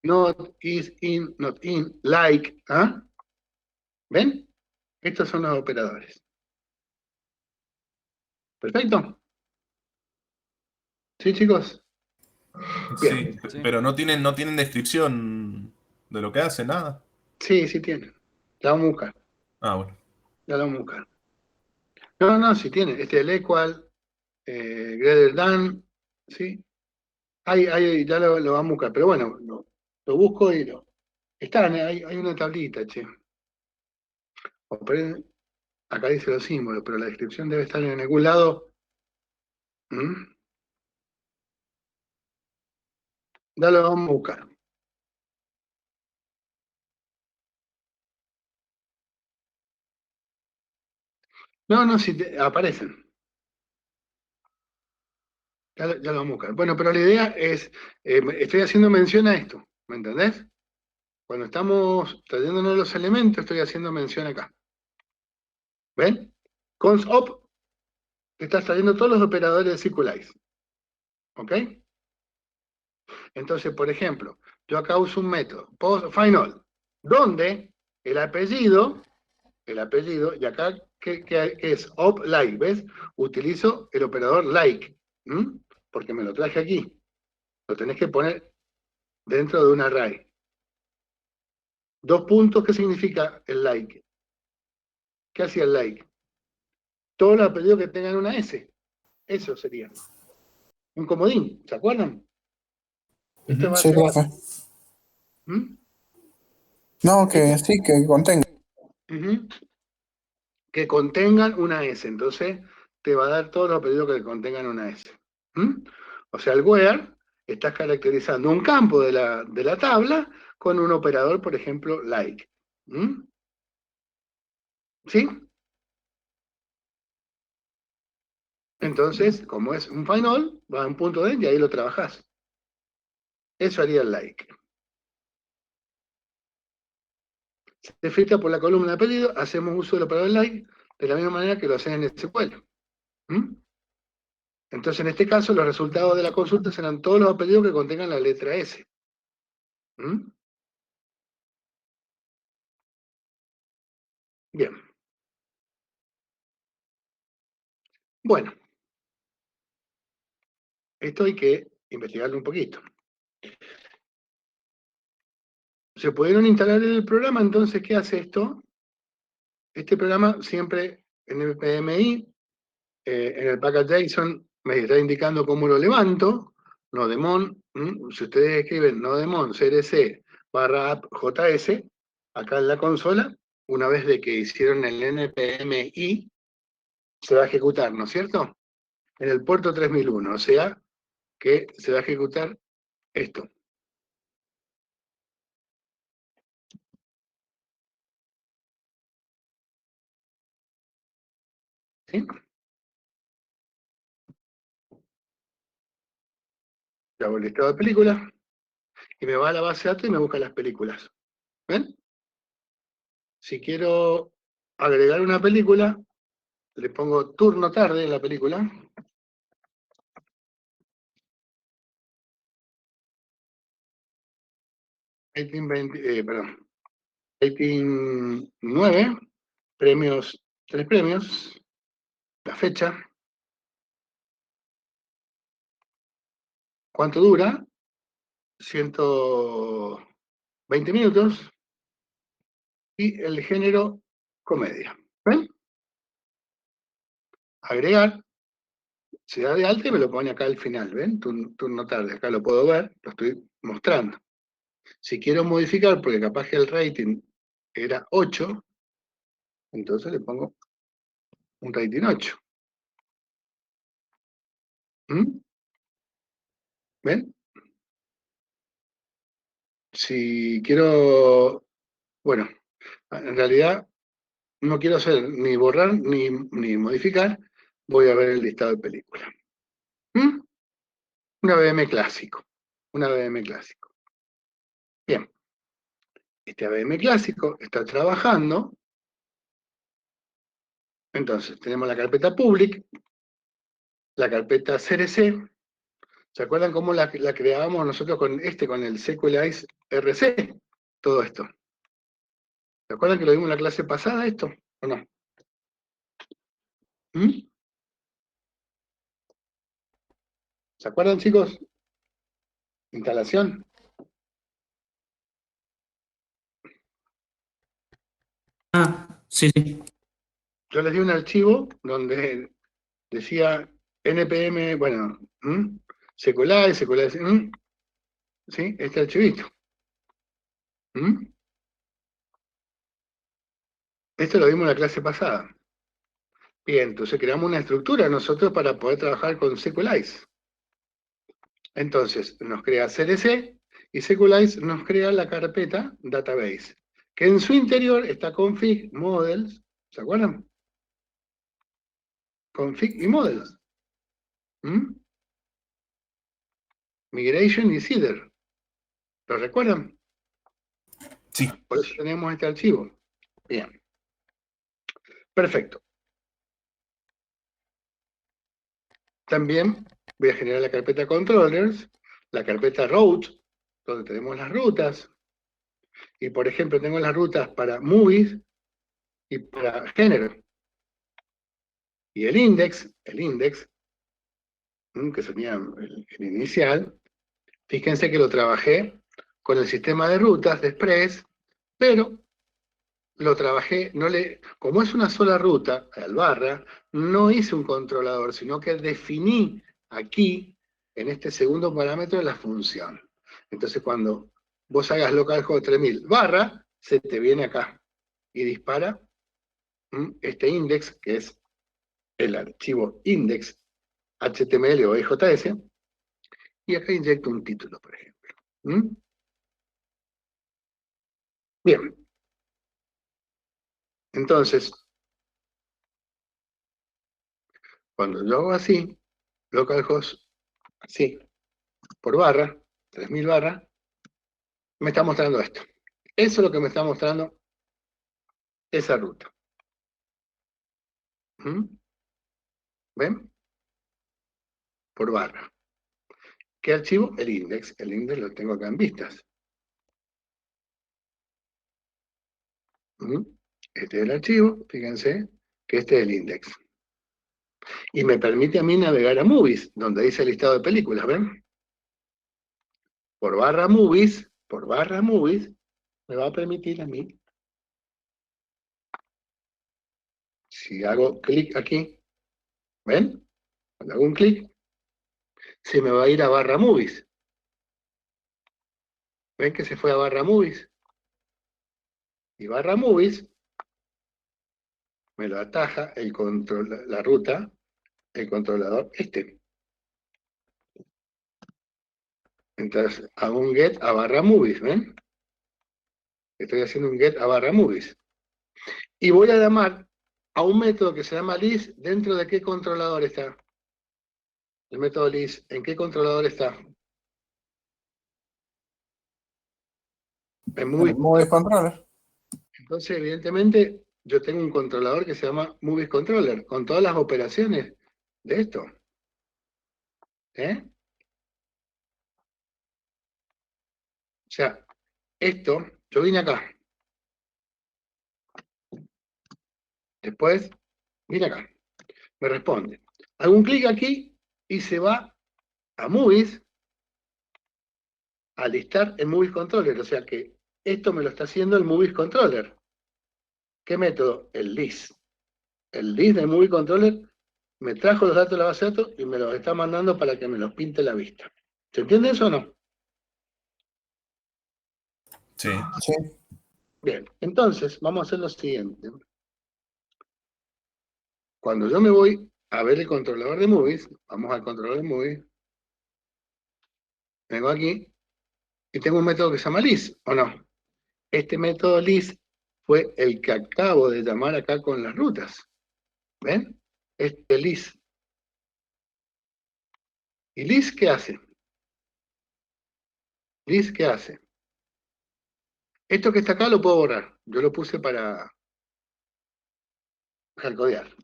not, is, in, not in, like, ¿ah? ¿Ven? Estos son los operadores. ¿Perfecto? ¿Sí, chicos? Bien. sí. Sí. Pero no tienen descripción de lo que hace, nada. Sí, sí tienen. La vamos a buscar. Ah, bueno. Ya la vamos a buscar. No, no, sí tiene. Este es el equal, greater than, ¿sí? Ya lo vamos a buscar. Pero bueno, lo busco y lo. Están, hay una tablita, che. Acá dice los símbolos, pero la descripción debe estar en algún lado. Ya lo vamos a buscar. No, no, si aparecen. Ya lo vamos a buscar. Bueno, pero la idea es, estoy haciendo mención a esto, ¿me entendés? Cuando estamos trayéndonos los elementos, estoy haciendo mención acá. ¿Ven? Cons op, te estás trayendo todos los operadores de SQLize. ¿Ok? Entonces, por ejemplo, yo acá uso un método, final, donde el apellido, y acá, ¿qué es? Op like, ¿ves? Utilizo el operador like, porque me lo traje aquí. Lo tenés que poner dentro de un array. Dos puntos, ¿qué significa el like? ¿Qué hacía el like? Todos los apellidos que tengan una S. Eso sería. Un comodín, ¿se acuerdan? Esto va a Sí, ser. profe. ¿Mm? No, que sí, que contenga. Ujú. Que contengan una S. Entonces, te va a dar todos los apellidos que contengan una S. O sea, el where estás caracterizando un campo de la tabla con un operador, por ejemplo, like. ¿Sí? Entonces, como es un final, va a un punto D y ahí lo trabajás. Eso haría el like. Se filtra por la columna de apellido, hacemos uso del operador like de la misma manera que lo hacen en SQL. Entonces, en este caso, los resultados de la consulta serán todos los apellidos que contengan la letra S. Bien. Bueno, esto hay que investigarlo un poquito. Se pudieron instalar el programa, entonces, ¿qué hace esto? Este programa siempre en el PMI, en el package.json, me está indicando cómo lo levanto, nodemon, si ustedes escriben nodemon crc /app.js, acá en la consola, una vez de que hicieron el npmi, se va a ejecutar, ¿no es cierto? En el puerto 3001, o sea, que se va a ejecutar esto. ¿Sí? Le hago el listado de películas y me va a la base de datos y me busca las películas. ¿Ven? Si quiero agregar una película, le pongo turno tarde en la película. 9, premios, 3 premios, la fecha, cuánto dura, 120 minutos, y el género comedia. ¿Ven? Agregar, Se da de alta y me lo pone acá al final, ¿ven? Turno tarde, acá lo puedo ver, lo estoy mostrando. Si quiero modificar, porque capaz que el rating era 8, entonces le pongo un rating 8. ¿Mm? ¿Ven? Si quiero, bueno, en realidad no quiero hacer ni borrar ni modificar, voy a ver el listado de películas. ¿Mm? Una ABM clásico, una ABM clásico. Bien, este ABM clásico está trabajando, entonces tenemos la carpeta public, la carpeta CRC. ¿Se acuerdan cómo la creábamos nosotros con el SQLize RC? Todo esto. ¿Se acuerdan que lo vimos en la clase pasada esto? ¿O no? ¿Mm? ¿Se acuerdan, chicos? Instalación. Ah, sí, sí. Yo les di un archivo donde decía npm, bueno, SQLize, ¿sí? Este archivito. Esto lo vimos en la clase pasada. Bien, entonces creamos una estructura nosotros para poder trabajar con SQLize. Entonces, nos crea CDC y SQLize nos crea la carpeta database, que en su interior está config, models, ¿se acuerdan? Config y models. Migration y Seeder. ¿Lo recuerdan? Sí. Por eso tenemos este archivo. Bien. Perfecto. También voy a generar la carpeta controllers, la carpeta route, donde tenemos las rutas. Y por ejemplo, tengo las rutas para movies y para género. Y el index, que sería el inicial, fíjense que lo trabajé con el sistema de rutas de Express, pero lo trabajé, como es una sola ruta, al barra, no hice un controlador, sino que definí aquí, en este segundo parámetro, la función. Entonces cuando vos hagas localhost 3000 barra, se te viene acá y dispara este index, que es el archivo index HTML o EJS, y acá inyecto un título, por ejemplo. Bien. Entonces, cuando yo hago así, localhost, así, por barra, 3000 barra, me está mostrando esto. Eso es lo que me está mostrando esa ruta. ¿Ven? Por barra. ¿Qué archivo? El index. El index lo tengo acá en vistas. Este es el archivo, fíjense que este es el index. Y me permite a mí navegar a movies, donde dice el listado de películas, ¿ven? Por barra movies, me va a permitir a mí, si hago clic aquí, ¿ven? Cuando hago un clic, se me va a ir a barra movies. ¿Ven que se fue a barra movies? Y barra movies me lo ataja la ruta, el controlador este. Entonces hago un get a barra movies, ¿ven? Estoy haciendo un get a barra movies. Y voy a llamar a un método que se llama list, ¿dentro de qué controlador está? El método list, ¿en qué controlador está? En movies. Movies Controller. Entonces, evidentemente, yo tengo un controlador que se llama Movies Controller, con todas las operaciones de esto. O sea, esto, yo vine acá. Después, vine acá. Me responde. Hago un clic aquí y se va a Movies, a listar el Movies Controller. O sea que esto me lo está haciendo el Movies Controller. ¿Qué método? El list. El list del Movie Controller me trajo los datos de la base de datos y me los está mandando para que me los pinte la vista. ¿Se entiende eso o no? Sí. Sí. Bien, entonces vamos a hacer lo siguiente. Cuando yo me voy a ver el controlador de movies, vamos al controlador de movies, vengo aquí y tengo un método que se llama list, ¿o no? Este método list fue el que acabo de llamar acá con las rutas. ¿Ven? Este list. ¿Y list qué hace? List qué hace? Esto que está acá lo puedo borrar. Yo lo puse para hardcodear.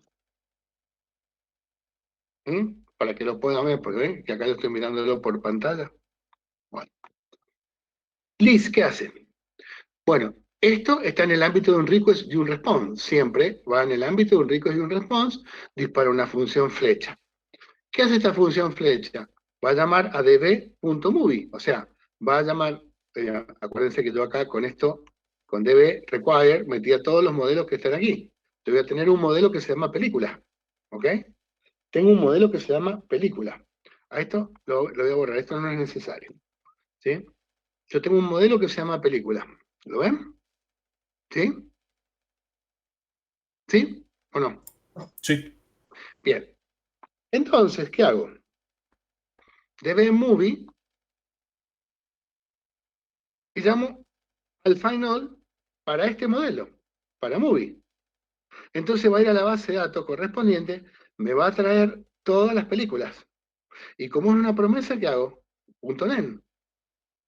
Para que lo puedan ver, porque ven que acá yo estoy mirándolo por pantalla. Bueno. List, ¿qué hace? Bueno, esto está en el ámbito de un request y un response. Siempre va en el ámbito de un request y un response, dispara una función flecha. ¿Qué hace esta función flecha? Va a llamar a db.movie, o sea, va a llamar, acuérdense que yo acá con esto, con db require, metía todos los modelos que están aquí. Yo voy a tener un modelo que se llama película, ¿ok? Tengo un modelo que se llama película. A esto lo voy a borrar, esto no es necesario, ¿sí? Yo tengo un modelo que se llama película, ¿lo ven? ¿Sí? ¿Sí? ¿O no? Sí. Bien. Entonces, ¿qué hago? db.movie y llamo al final para este modelo, para movie. Entonces va a ir a la base de datos correspondiente, me va a traer todas las películas. Y como es una promesa, ¿qué hago? .nen.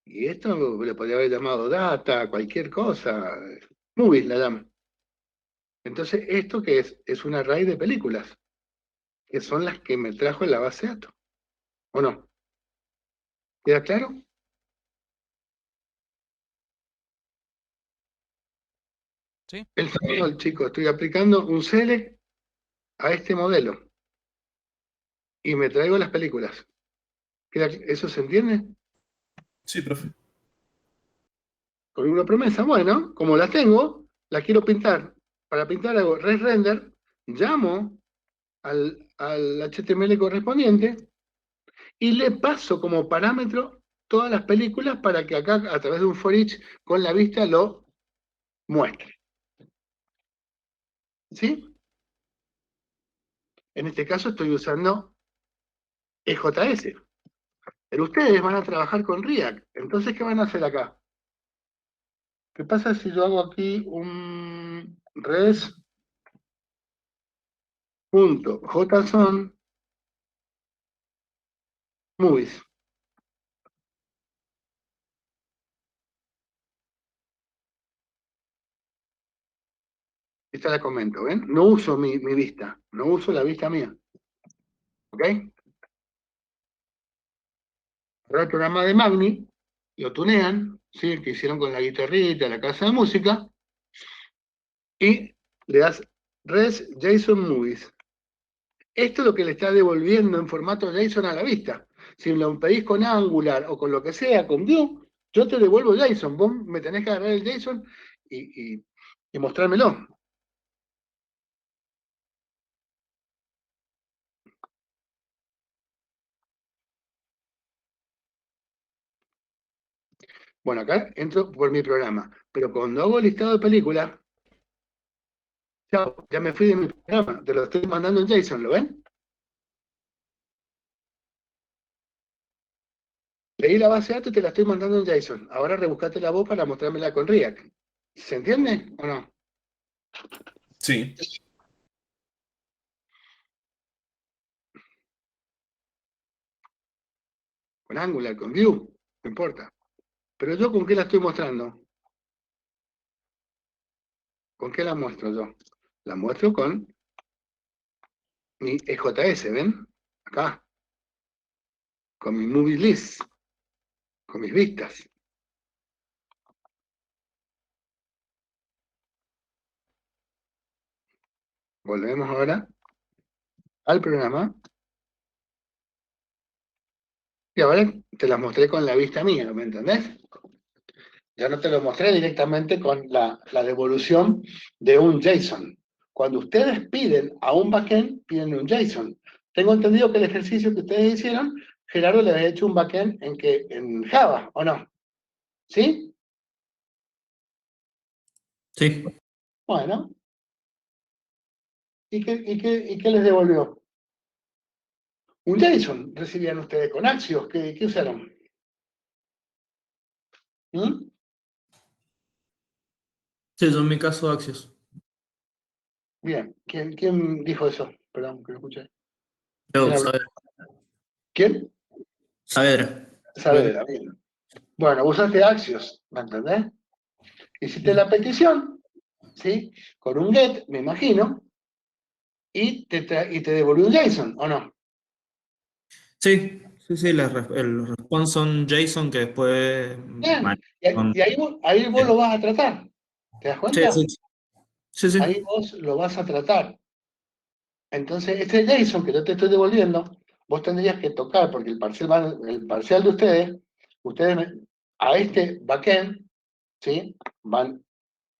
Y esto le podría haber llamado data, cualquier cosa. Movies la llama. Entonces, ¿esto qué es? Es un array de películas, que son las que me trajo en la base de datos. ¿O no? ¿Queda claro? ¿Sí? El final, chicos, estoy aplicando un select a este modelo y me traigo las películas. ¿Eso se entiende? Sí, profe. Con una promesa, bueno, como las tengo, las quiero pintar. Para pintar hago render, llamo al HTML correspondiente y le paso como parámetro todas las películas para que acá, a través de un for each, con la vista lo muestre. ¿Sí? En este caso estoy usando EJS. Pero ustedes van a trabajar con React. Entonces, ¿qué van a hacer acá? ¿Qué pasa si yo hago aquí un res.json movies? Esta la comento, ¿ven? No uso mi vista, no uso la vista mía. ¿Ok? Ahora el programa de Magni lo tunean, ¿sí? El que hicieron con la guitarrita, la casa de música, y le das res JSON movies. Esto es lo que le está devolviendo en formato JSON a la vista. Si lo pedís con Angular o con lo que sea, con Vue, yo te devuelvo JSON. Vos me tenés que agarrar el JSON y mostrármelo. Bueno, acá entro por mi programa. Pero cuando hago el listado de películas, chao, ya me fui de mi programa. Te lo estoy mandando en JSON, ¿lo ven? Leí la base de datos y te la estoy mandando en JSON. Ahora rebuscate la voz para mostrármela con React. ¿Se entiende o no? Sí. Con Angular, con Vue, no importa. Pero yo, ¿con qué la estoy mostrando? ¿Con qué la muestro yo? La muestro con mi EJS, ¿ven? Acá. Con mi movie list. Con mis vistas. Volvemos ahora al programa. Y ahora te las mostré con la vista mía, ¿me entendés? Ya no te lo mostré directamente con la devolución de un JSON. Cuando ustedes piden a un backend, piden un JSON. Tengo entendido que el ejercicio que ustedes hicieron, Gerardo le había hecho un backend en Java, ¿o no? ¿Sí? Sí. Bueno. ¿Y qué les devolvió? Un JSON recibían ustedes con Axios. ¿Qué usaron? ¿Mm? Sí, eso en mi caso, Axios. Bien. ¿Quién dijo eso? Perdón, que lo escuché. Yo, ¿Quién habló? Saavedra. ¿Quién? Saavedra. Saavedra, bien. Bueno, usaste Axios, ¿me entendés? Hiciste la petición, ¿sí? Con un get, me imagino, y te devolvió un JSON, ¿o no? Sí, sí, sí, el response son JSON que después Bien. con- Y ahí vos lo vas a tratar. ¿Te das Sí, cuenta? sí, sí, sí. Ahí vos lo vas a tratar. Entonces, este JSON que yo te estoy devolviendo, vos tendrías que tocar, porque el parcial de ustedes a este backend, ¿sí?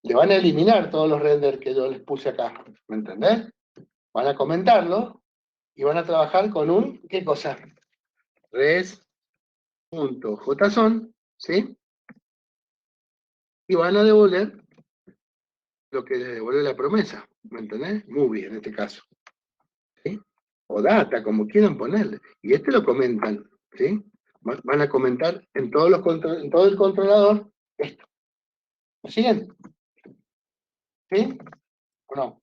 Le van a eliminar todos los renders que yo les puse acá, ¿me entendés? Van a comentarlo y van a trabajar con ¿qué cosa? Res.json, ¿sí? Y van a devolver lo que les devuelve la promesa, ¿me entendés? Movie en este caso, ¿sí? O data, como quieran ponerle. Y este lo comentan, ¿sí? Van a comentar en en todo el controlador esto. ¿Me siguen? ¿Sí? ¿O no?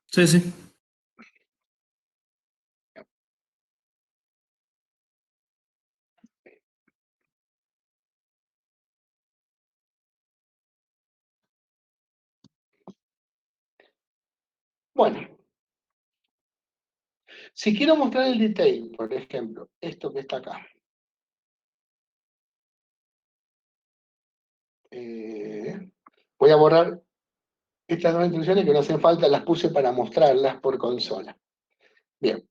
Sí, sí. Bueno, si quiero mostrar el detail, por ejemplo, esto que está acá. Voy a borrar estas dos instrucciones que no hacen falta, las puse para mostrarlas por consola. Bien.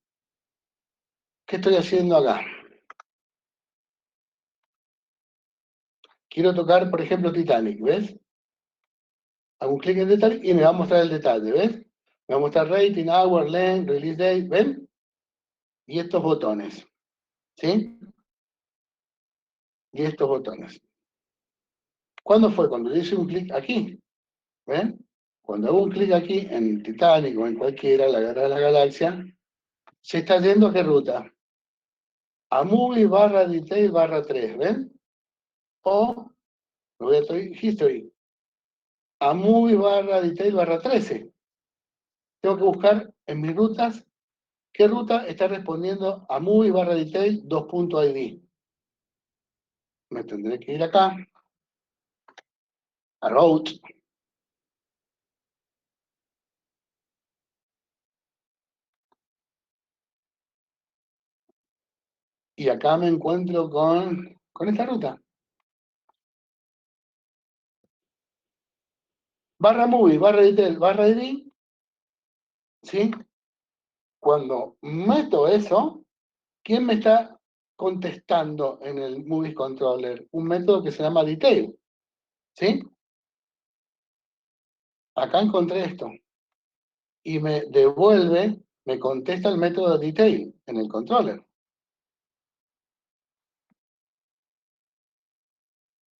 ¿Qué estoy haciendo acá? Quiero tocar, por ejemplo, Titanic, ¿ves? Hago un clic en Titanic y me va a mostrar el detalle, ¿ves? Me va a mostrar rating, hour, length, release date, ¿ven? Y estos botones, ¿sí? Y estos botones. ¿Cuándo fue? Cuando yo hice un clic aquí, ¿ven? Cuando hago un clic aquí en Titanic o en cualquiera, la Guerra de la Galaxia, se está yendo a qué ruta? A movie barra detail barra 3, ¿ven? O, me voy a history, a movie barra detail barra 13. Tengo que buscar en mis rutas qué ruta está respondiendo a movie barra detail 2.id. Me tendré que ir acá, a route, y acá me encuentro con esta ruta. Barra movie, barra detail, barra id, ¿sí? Cuando meto eso, ¿quién me está contestando en el movie controller? Un método que se llama detail, ¿sí? Acá encontré esto. Y me devuelve, me contesta el método detail en el controller.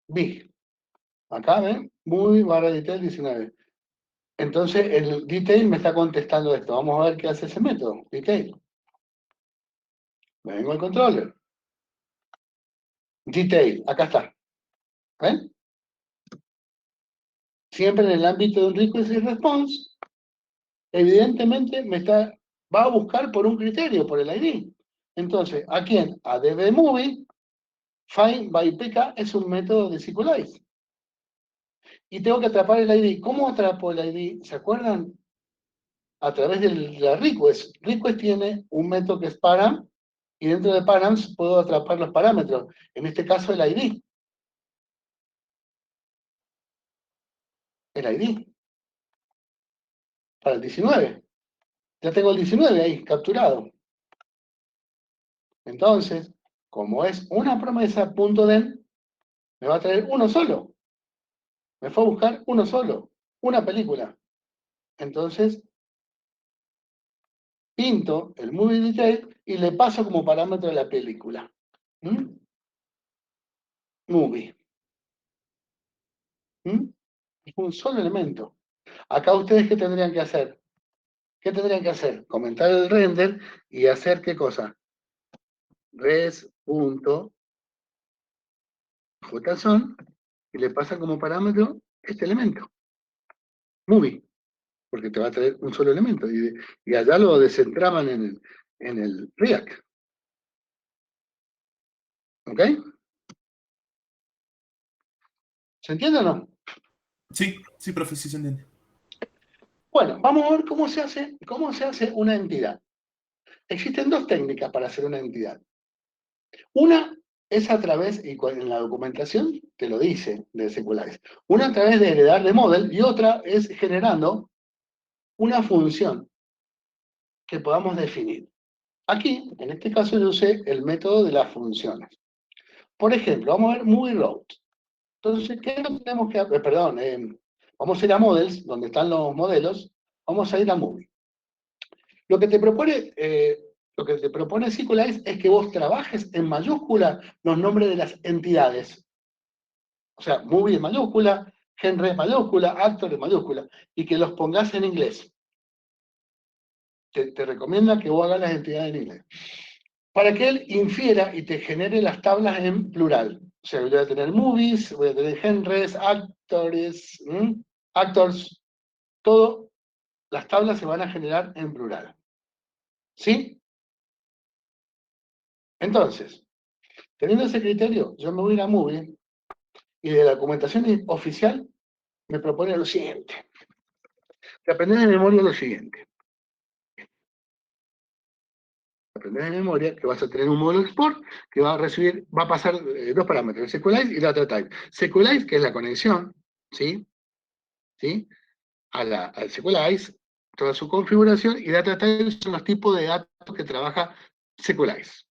Big. Acá ven, movie barra detail 19. Entonces el detail me está contestando esto. Vamos a ver qué hace ese método, detail. Me vengo al controller. Detail, acá está. ¿Ven? Siempre en el ámbito de un request y response, evidentemente va a buscar por un criterio, por el ID. Entonces, ¿a quién? A dbMovie, find by pk es un método de SQLize. Y tengo que atrapar el ID. ¿Cómo atrapo el ID? ¿Se acuerdan? A través de la request. Request tiene un método que es param, y dentro de params puedo atrapar los parámetros. En este caso el ID. El ID. Para el 19. Ya tengo el 19 ahí, capturado. Entonces, como es una promesa .den, me va a traer uno solo. Me fue a buscar uno solo. Una película. Entonces, pinto el movie detail y le paso como parámetro de la película. ¿Mm? Movie. ¿Mm? Es un solo elemento. Acá ustedes, ¿qué tendrían que hacer? ¿Qué tendrían que hacer? Comentar el render y hacer ¿qué cosa? res.json y le pasa como parámetro este elemento. Movie. Porque te va a traer un solo elemento. Y allá lo desentraman en el React. ¿Ok? ¿Se entiende o no? Sí, sí, profe, sí se entiende. Bueno, vamos a ver cómo se hace una entidad. Existen dos técnicas para hacer una entidad. Una es a través, y en la documentación te lo dice de Sequelize, una a través de heredar de model y otra es generando una función que podamos definir. Aquí, en este caso, yo usé el método de las funciones. Por ejemplo, vamos a ver movie route. Entonces, ¿qué es lo que tenemos que hacer? Perdón, vamos a ir a models, donde están los modelos, vamos a ir a movie. Lo que te propone Sequelize es que vos trabajes en mayúscula los nombres de las entidades. O sea, movie en mayúscula, genre en mayúscula, actor en mayúscula, y que los pongas en inglés. Te recomienda que vos hagas las entidades en inglés. Para que él infiera y te genere las tablas en plural. O sea, voy a tener movies, voy a tener genres, actors, todo, las tablas se van a generar en plural. ¿Sí? Entonces, teniendo ese criterio, yo me voy a ir a movie y de la documentación oficial me propone lo siguiente. Te aprendes de memoria lo siguiente. Aprendes de memoria que vas a tener un módulo export que va a pasar dos parámetros, SQLize y data type. SQLize, que es la conexión, ¿sí? ¿Sí? Al SQLize, toda su configuración, y data type son los tipos de datos que trabaja SQLize.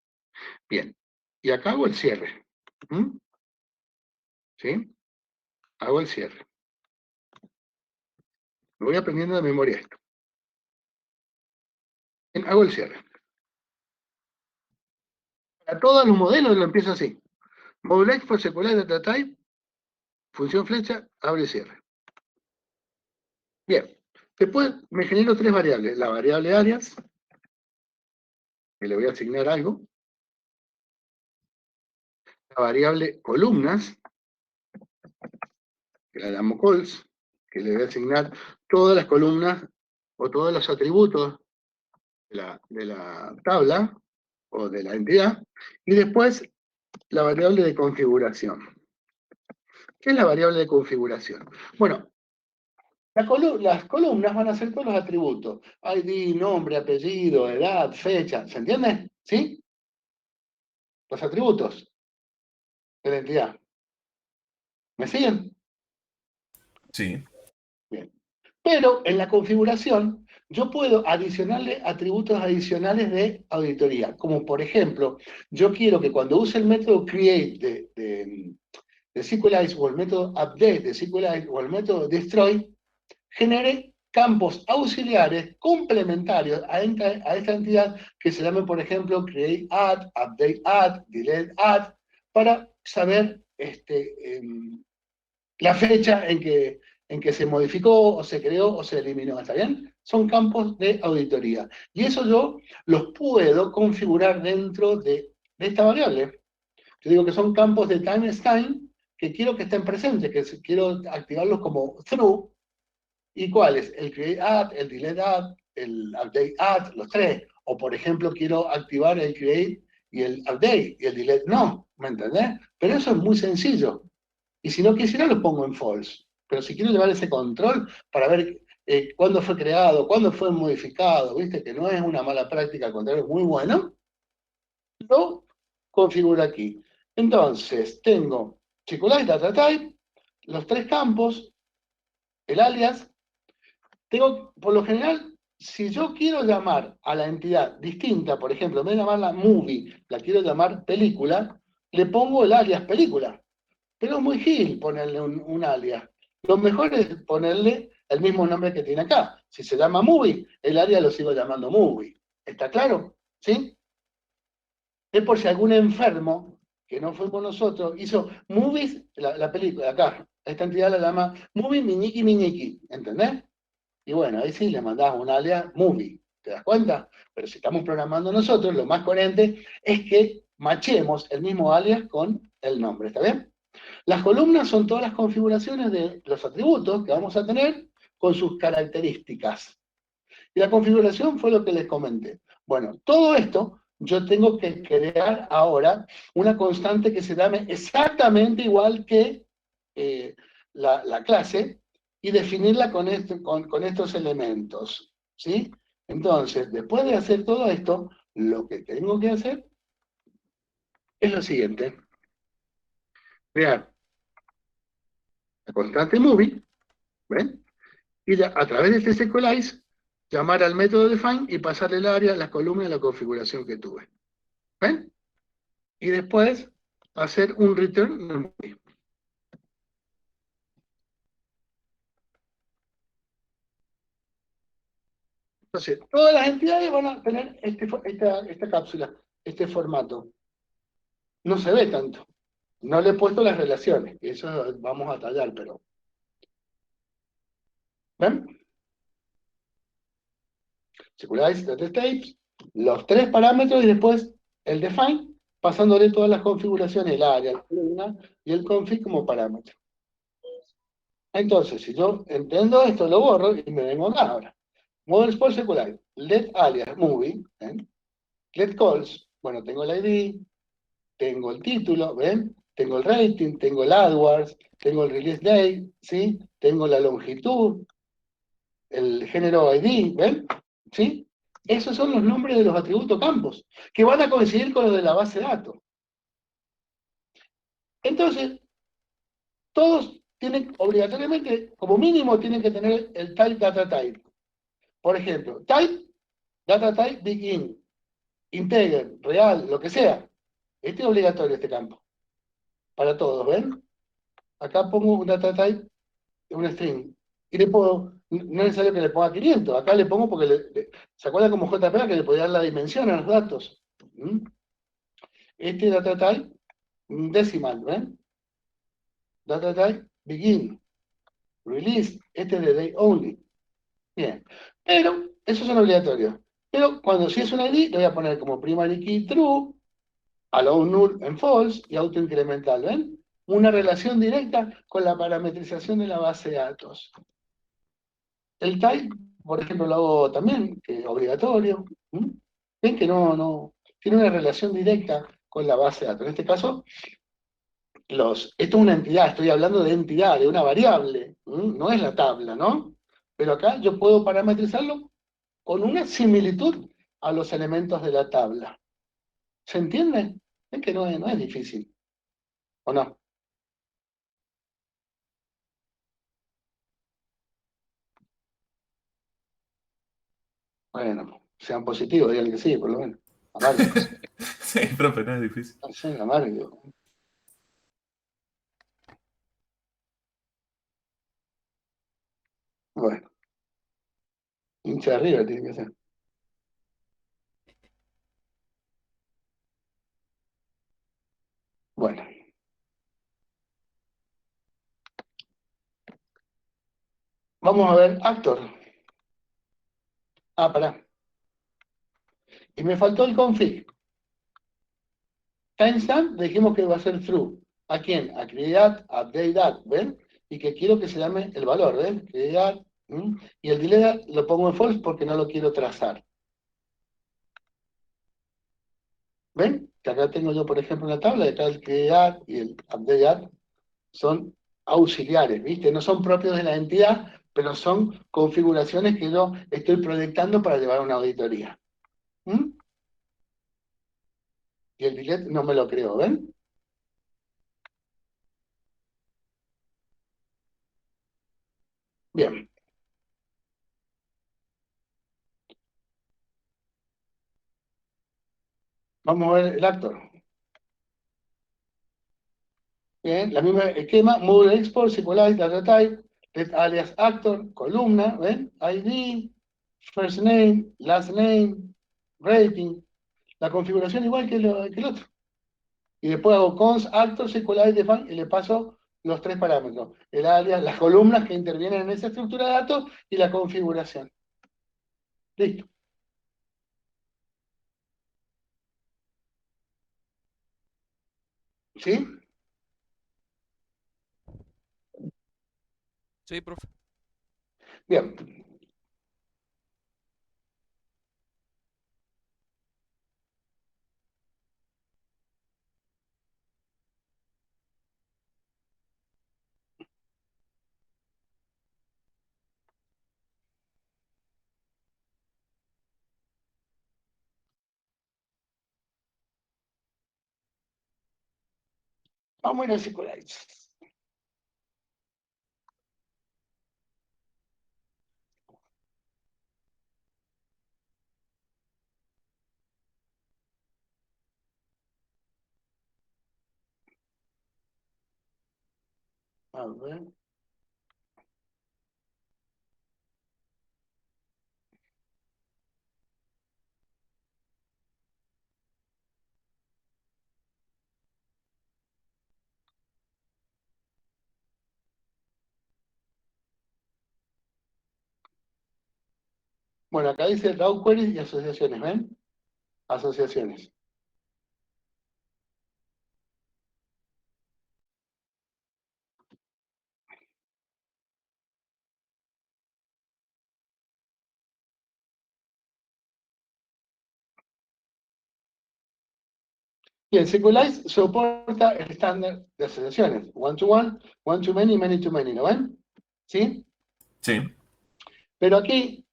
Bien, y acá hago el cierre. ¿Sí? Hago el cierre. Me voy aprendiendo de memoria esto. Bien, hago el cierre. Para todos los modelos lo empiezo así. Module export, SQLize, data type, función flecha, abre y cierre. Bien. Después me genero tres variables. La variable áreas, que le voy a asignar algo. La variable columnas, que la llamo calls, que le voy a asignar todas las columnas o todos los atributos de la tabla o de la entidad. Y después la variable de configuración. ¿Qué es la variable de configuración? Bueno, las columnas van a ser todos los atributos. ID, nombre, apellido, edad, fecha. ¿Se entiende? ¿Sí? Los atributos de la entidad. ¿Me siguen? Sí. Bien. Pero en la configuración yo puedo adicionarle atributos adicionales de auditoría. Como por ejemplo, yo quiero que cuando use el método create de SQLize o el método update de SQLize o el método destroy, genere campos auxiliares complementarios a esta entidad que se llamen, por ejemplo, create add, update add, delete add, para saber la fecha en que se modificó, o se creó, o se eliminó. ¿Está bien? Son campos de auditoría. Y eso yo los puedo configurar dentro de esta variable. Yo digo que son campos de time que quiero que estén presentes, que quiero activarlos como through. ¿Y cuáles? El create add, el delete add, el update add, los tres. O por ejemplo, quiero activar el create y el update, y el delete no. ¿Me entendés? Pero eso es muy sencillo. Y si no quisiera, lo pongo en false. Pero si quiero llevar ese control para ver cuándo fue creado, cuándo fue modificado, ¿viste? Que no es una mala práctica, al contrario, es muy bueno, lo configuro aquí. Entonces, tengo SQLite, data type, los tres campos, el alias. Tengo, por lo general, si yo quiero llamar a la entidad distinta, por ejemplo, en vez de llamarla movie, la quiero llamar película, le pongo el alias película. Pero es muy gil ponerle un alias. Lo mejor es ponerle el mismo nombre que tiene acá. Si se llama movie, el área lo sigo llamando movie. ¿Está claro? ¿Sí? Es por si algún enfermo, que no fuimos nosotros, hizo movies, la película, acá, esta entidad la llama movie miñiqui miñiqui, ¿entendés? Y bueno, ahí sí le mandás un alias movie, ¿te das cuenta? Pero si estamos programando nosotros, lo más coherente es que machemos el mismo alias con el nombre, ¿está bien? Las columnas son todas las configuraciones de los atributos que vamos a tener con sus características. Y la configuración fue lo que les comenté. Bueno, todo esto yo tengo que crear ahora una constante que se llame exactamente igual que la clase y definirla con estos elementos. ¿Sí? Entonces, después de hacer todo esto, lo que tengo que hacer es lo siguiente. Crear la constante movie, ¿ven? Y a través de este sequelize, llamar al método define y pasarle el área, las columnas y la configuración que tuve. ¿Ven? Y después hacer un return movie. Entonces, todas las entidades van a tener esta cápsula, este formato. No se ve tanto. No le he puesto las relaciones, eso vamos a tallar, pero... ¿Ven? Sequelize, data types, los tres parámetros y después el define, pasándole todas las configuraciones, el área, la columna y el config como parámetro. Entonces, si yo entiendo esto, lo borro y me vengo acá ahora. Models por sequelize, let alias movie, ¿ven? Let calls, bueno, tengo el ID, tengo el título, ¿ven? Tengo el rating, tengo el AdWords, tengo el release date, ¿sí? Tengo la longitud, el género ID, ¿ven? ¿Sí? Esos son los nombres de los atributos campos, que van a coincidir con los de la base de datos. Entonces, todos tienen, obligatoriamente, como mínimo, tienen que tener el type data type. Por ejemplo, type, data type, begin, integer, real, lo que sea. Este es obligatorio, este campo. Para todos, ¿ven? Acá pongo un data type, un string. Y le puedo, no es necesario que le ponga 500. Acá le pongo porque, ¿se acuerdan como JPA que le podía dar la dimensión a los datos? ¿Mm? Este data type, decimal, ¿ven? Data type, begin. Release, este es de day only. Bien. Pero, esos son obligatorios. Pero cuando si es un ID, le voy a poner como primary key true, allow null en false y autoincremental, ¿ven? Una relación directa con la parametrización de la base de datos. El type, por ejemplo, lo hago también, obligatorio. ¿Mm? Ven que no, tiene una relación directa con la base de datos. En este caso, esto es una entidad, estoy hablando de entidad, de una variable, no es la tabla, ¿no? Pero acá yo puedo parametrizarlo con una similitud a los elementos de la tabla. ¿Se entiende? Es que no es difícil, ¿o no? Bueno, sean positivos, digan que sí, por lo menos. Amargos. Sí, profe, no es difícil. Sí, amargos. Bueno, hincha de arriba tiene que ser. Bueno. Vamos a ver actor. Ah, pará. Y me faltó el config. Timestamp dijimos que va a ser true. ¿A quién? A create, update that, ¿ven? Y que quiero que se llame el valor, ¿ven? Create, y el delete lo pongo en false porque no lo quiero trazar. ¿Ven? Que acá tengo yo, por ejemplo, una tabla de acá el create y el update that son auxiliares, ¿viste? No son propios de la entidad, pero son configuraciones que yo estoy proyectando para llevar a una auditoría. Y el delete no me lo creo, ¿ven? Bien. Vamos a ver el actor. Bien, la misma esquema, module export, SQLite, data type, Let alias actor, columna, ¿ven? ID, first name, last name, rating. La configuración igual que el otro. Y después hago cons, actor, SQLite, define, y le paso los 3 parámetros. El alias, las columnas que intervienen en esa estructura de datos y la configuración. Listo. ¿Sí? Sí, profe. Bien. Vamos a ir al SQLite. A ver. Bueno, acá dice raw queries y asociaciones, ¿ven? Asociaciones. Bien, SQLite soporta el estándar de asociaciones. One-to-one, one-to-many, many-to-many, ¿lo ven? ¿Sí? Sí. Pero aquí,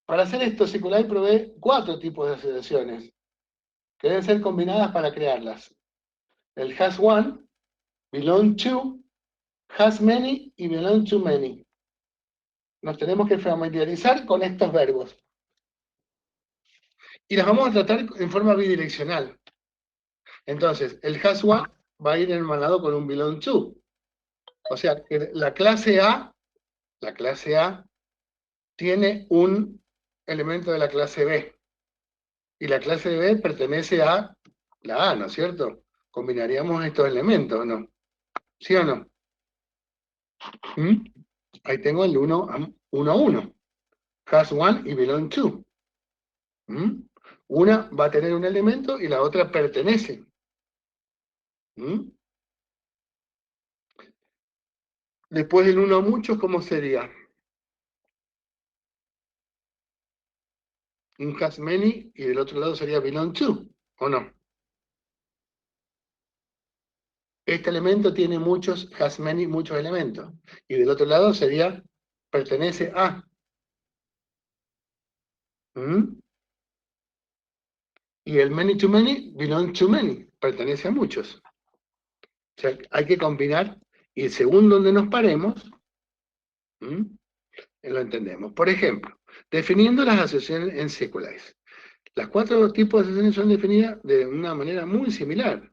para hacer esto, SQLite provee 4 tipos de asociaciones que deben ser combinadas para crearlas. El has one, belong to, has many y belong to many. Nos tenemos que familiarizar con estos verbos. Y las vamos a tratar en forma bidireccional. Entonces, el has one va a ir hermanado con un belong to. O sea, que la clase A tiene un elemento de la clase B. Y la clase B pertenece a la A, ¿no es cierto? Combinaríamos estos elementos, ¿no? ¿Sí o no? ¿Mm? Ahí tengo el 1 a 1. Has one y belong to. ¿Mm? Una va a tener un elemento y la otra pertenece. ¿Mm? Después del 1 a muchos, ¿cómo sería? Un has many y del otro lado sería belong to, ¿o no? Este elemento tiene muchos has many, muchos elementos. Y del otro lado sería pertenece a. ¿Mm? Y el many to many belong to many, pertenece a muchos. O sea, hay que combinar y según donde nos paremos, lo entendemos. Por ejemplo, definiendo las asociaciones en SQLite. Las 4 tipos de asociaciones son definidas de una manera muy similar.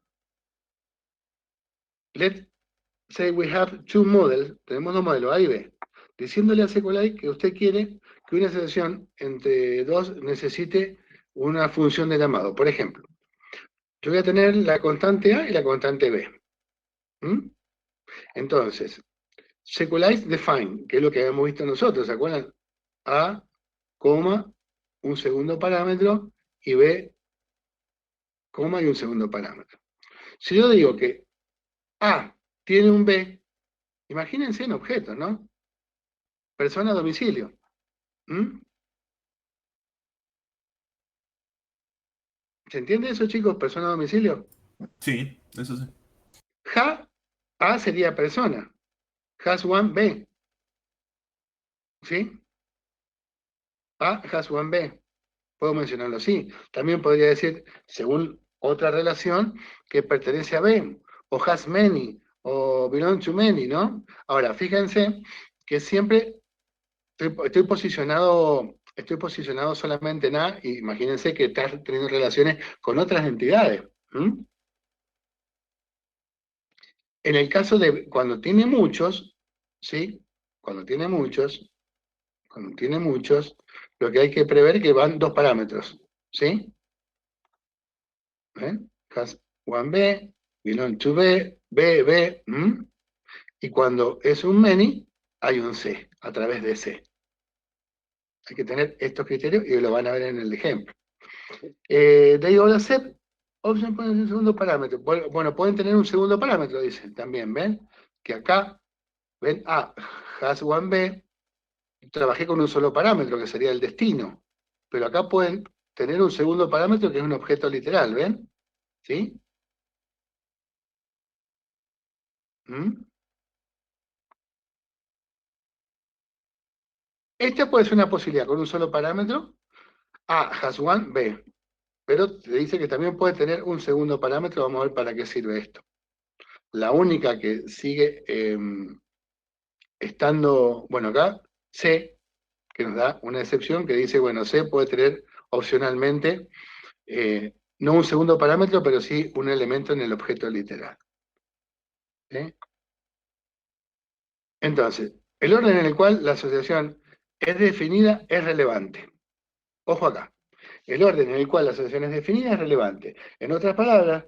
Let's say we have 2 models, tenemos 2 modelos A y B, diciéndole a SQLite que usted quiere que una asociación entre 2 necesite una función de llamado. Por ejemplo, yo voy a tener la constante A y la constante B. Entonces, SQLite define, que es lo que habíamos visto nosotros, ¿se acuerdan? A, coma, un segundo parámetro, y B, coma, y un segundo parámetro. Si yo digo que A tiene un B, imagínense en objetos, ¿no? Persona a domicilio. ¿Se entiende eso, chicos? Persona a domicilio. Sí, eso sí. A sería persona. Has one B. ¿Sí? A has one B. Puedo mencionarlo así. También podría decir, según otra relación, que pertenece a B, o has many, o belong to many, ¿no? Ahora, fíjense que siempre estoy posicionado solamente en A, y imagínense que estás teniendo relaciones con otras entidades. En el caso de cuando tiene muchos, ¿sí? Cuando tiene muchos, lo que hay que prever es que van dos parámetros, ¿sí? ¿Eh? Has 1B, belong to B, B, y cuando es un many, hay un C, a través de C. Hay que tener estos criterios y lo van a ver en el ejemplo. They all accept, option pueden ser un segundo parámetro. Bueno, pueden tener un segundo parámetro, dicen también, ¿ven? Que acá, ven, has 1B, trabajé con un solo parámetro, que sería el destino. Pero acá pueden tener un segundo parámetro que es un objeto literal, ¿ven? ¿Sí? ¿Mm? Esta puede ser una posibilidad con un solo parámetro. Has one, B. Pero te dice que también puede tener un segundo parámetro. Vamos a ver para qué sirve esto. La única que sigue estando, bueno, acá, C, que nos da una excepción que dice, bueno, C puede tener opcionalmente no un segundo parámetro, pero sí un elemento en el objeto literal. ¿Sí? Entonces, el orden en el cual la asociación es definida es relevante. Ojo acá. El orden en el cual la asociación es definida es relevante. En otras palabras,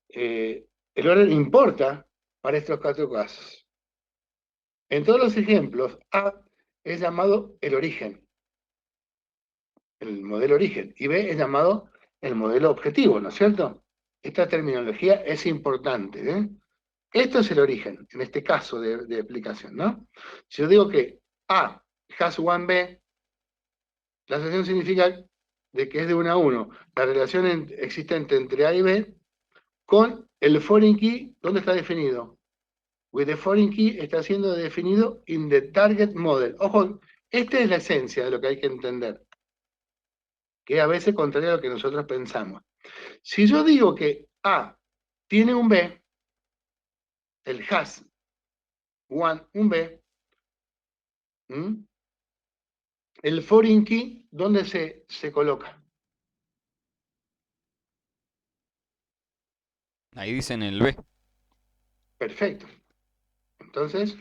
el orden importa para estos cuatro casos. En todos los ejemplos, A es llamado el origen, el modelo origen, y B es llamado el modelo objetivo, ¿no es cierto? Esta terminología es importante, ¿eh? Esto es el origen, en este caso de aplicación, ¿no? Si yo digo que A has one B, la asociación significa de que es de 1 a 1. La relación existente entre A y B con el foreign key, ¿dónde está definido? With the foreign key está siendo definido in the target model. Ojo, esta es la esencia de lo que hay que entender, que a veces contraria a lo que nosotros pensamos. Si yo digo que A tiene un B, el has one, un B, el foreign key, ¿dónde se coloca? Ahí dicen el B. Perfecto. Entonces,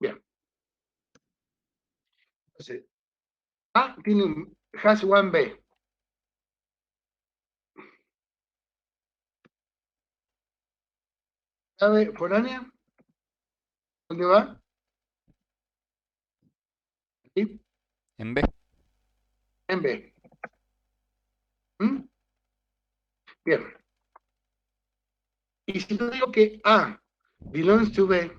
bien. Entonces, A tiene un has one B. ¿Sabe foránea? ¿Dónde va? ¿Sí? En B. En B. Bien. Y si yo digo que A belongs to B,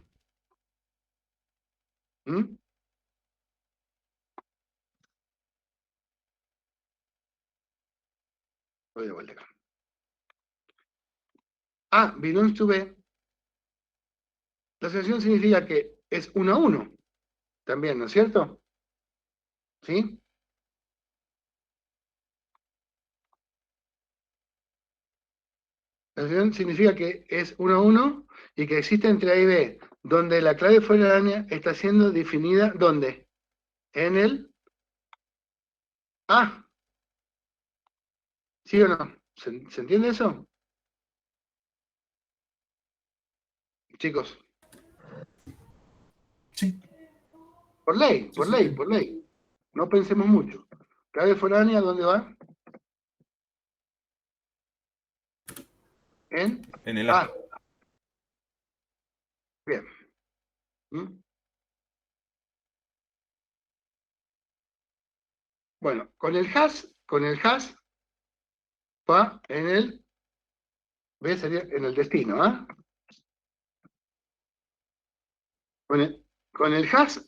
voy de vuelta acá. A belongs to B, la asociación significa que es 1 a 1, también, ¿no es cierto? ¿Sí? La asociación significa que es 1 a 1 y que existe entre A y B, donde la clave foránea está siendo definida, ¿dónde? En el A. ¿Sí o no? ¿Se entiende eso? Chicos, Sí, por ley, sí, por sí. ley, por ley. No pensemos mucho. Clave foránea, ¿dónde va? En En el A. A. Bien. Bueno, con el hash va en el, B sería en el destino, ¿ah? Con el hash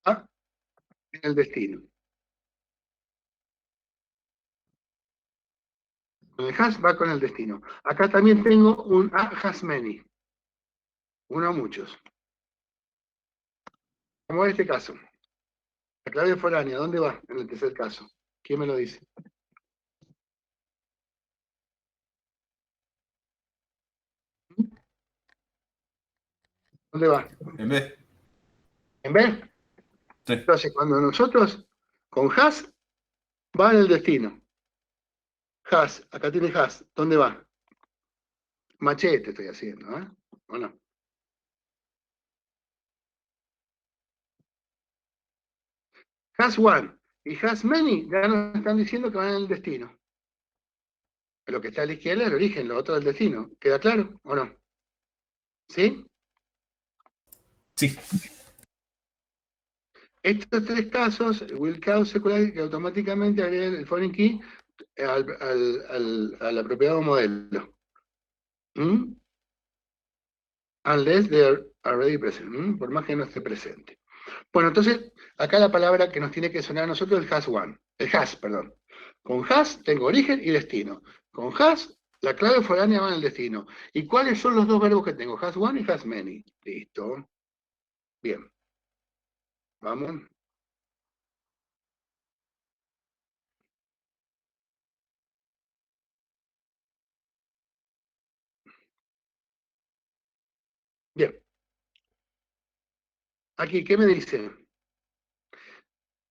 va en el destino. Con el hash va con el destino. Acá también tengo un has many. uno a muchos. Vamos a ver este caso. La clave foránea, ¿dónde va en el tercer caso? ¿Quién me lo dice? ¿Dónde va? En B. ¿En B? Sí. Entonces, cuando nosotros, con has, va en el destino. Has, acá tiene has, ¿dónde va? Machete estoy haciendo, ¿eh? ¿O no? Has one y has many ya nos están diciendo que van en el destino. Lo que está a la izquierda es el origen, lo otro es el destino. ¿Queda claro o no? ¿Sí? Sí. Estos tres casos, will cause secular, que automáticamente agrega el foreign key al apropiado modelo. ¿Mm? Unless they are already present. ¿Mm? Por más que no esté presente. Bueno, entonces, acá la palabra que nos tiene que sonar a nosotros es el has one. El has, perdón. Con has tengo origen y destino. Con has, la clave foránea va en el destino. ¿Y cuáles son los dos verbos que tengo? Has one y has many. Listo. Bien. Vamos. Bien. Aquí, ¿qué me dice?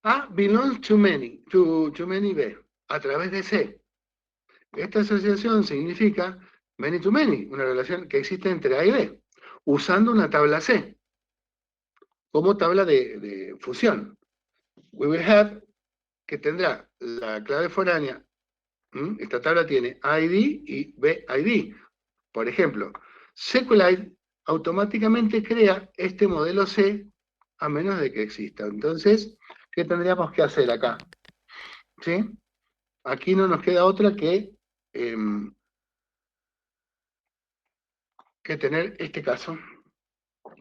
A belongs to many, to many B, a través de C. Esta asociación significa many to many, una relación que existe entre A y B, usando una tabla C, como tabla de fusión. We will have, que tendrá la clave foránea, esta tabla tiene ID y BID. Por ejemplo, SQLite automáticamente crea este modelo C a menos de que exista. Entonces, ¿qué tendríamos que hacer acá? ¿Sí? Aquí no nos queda otra que tener este caso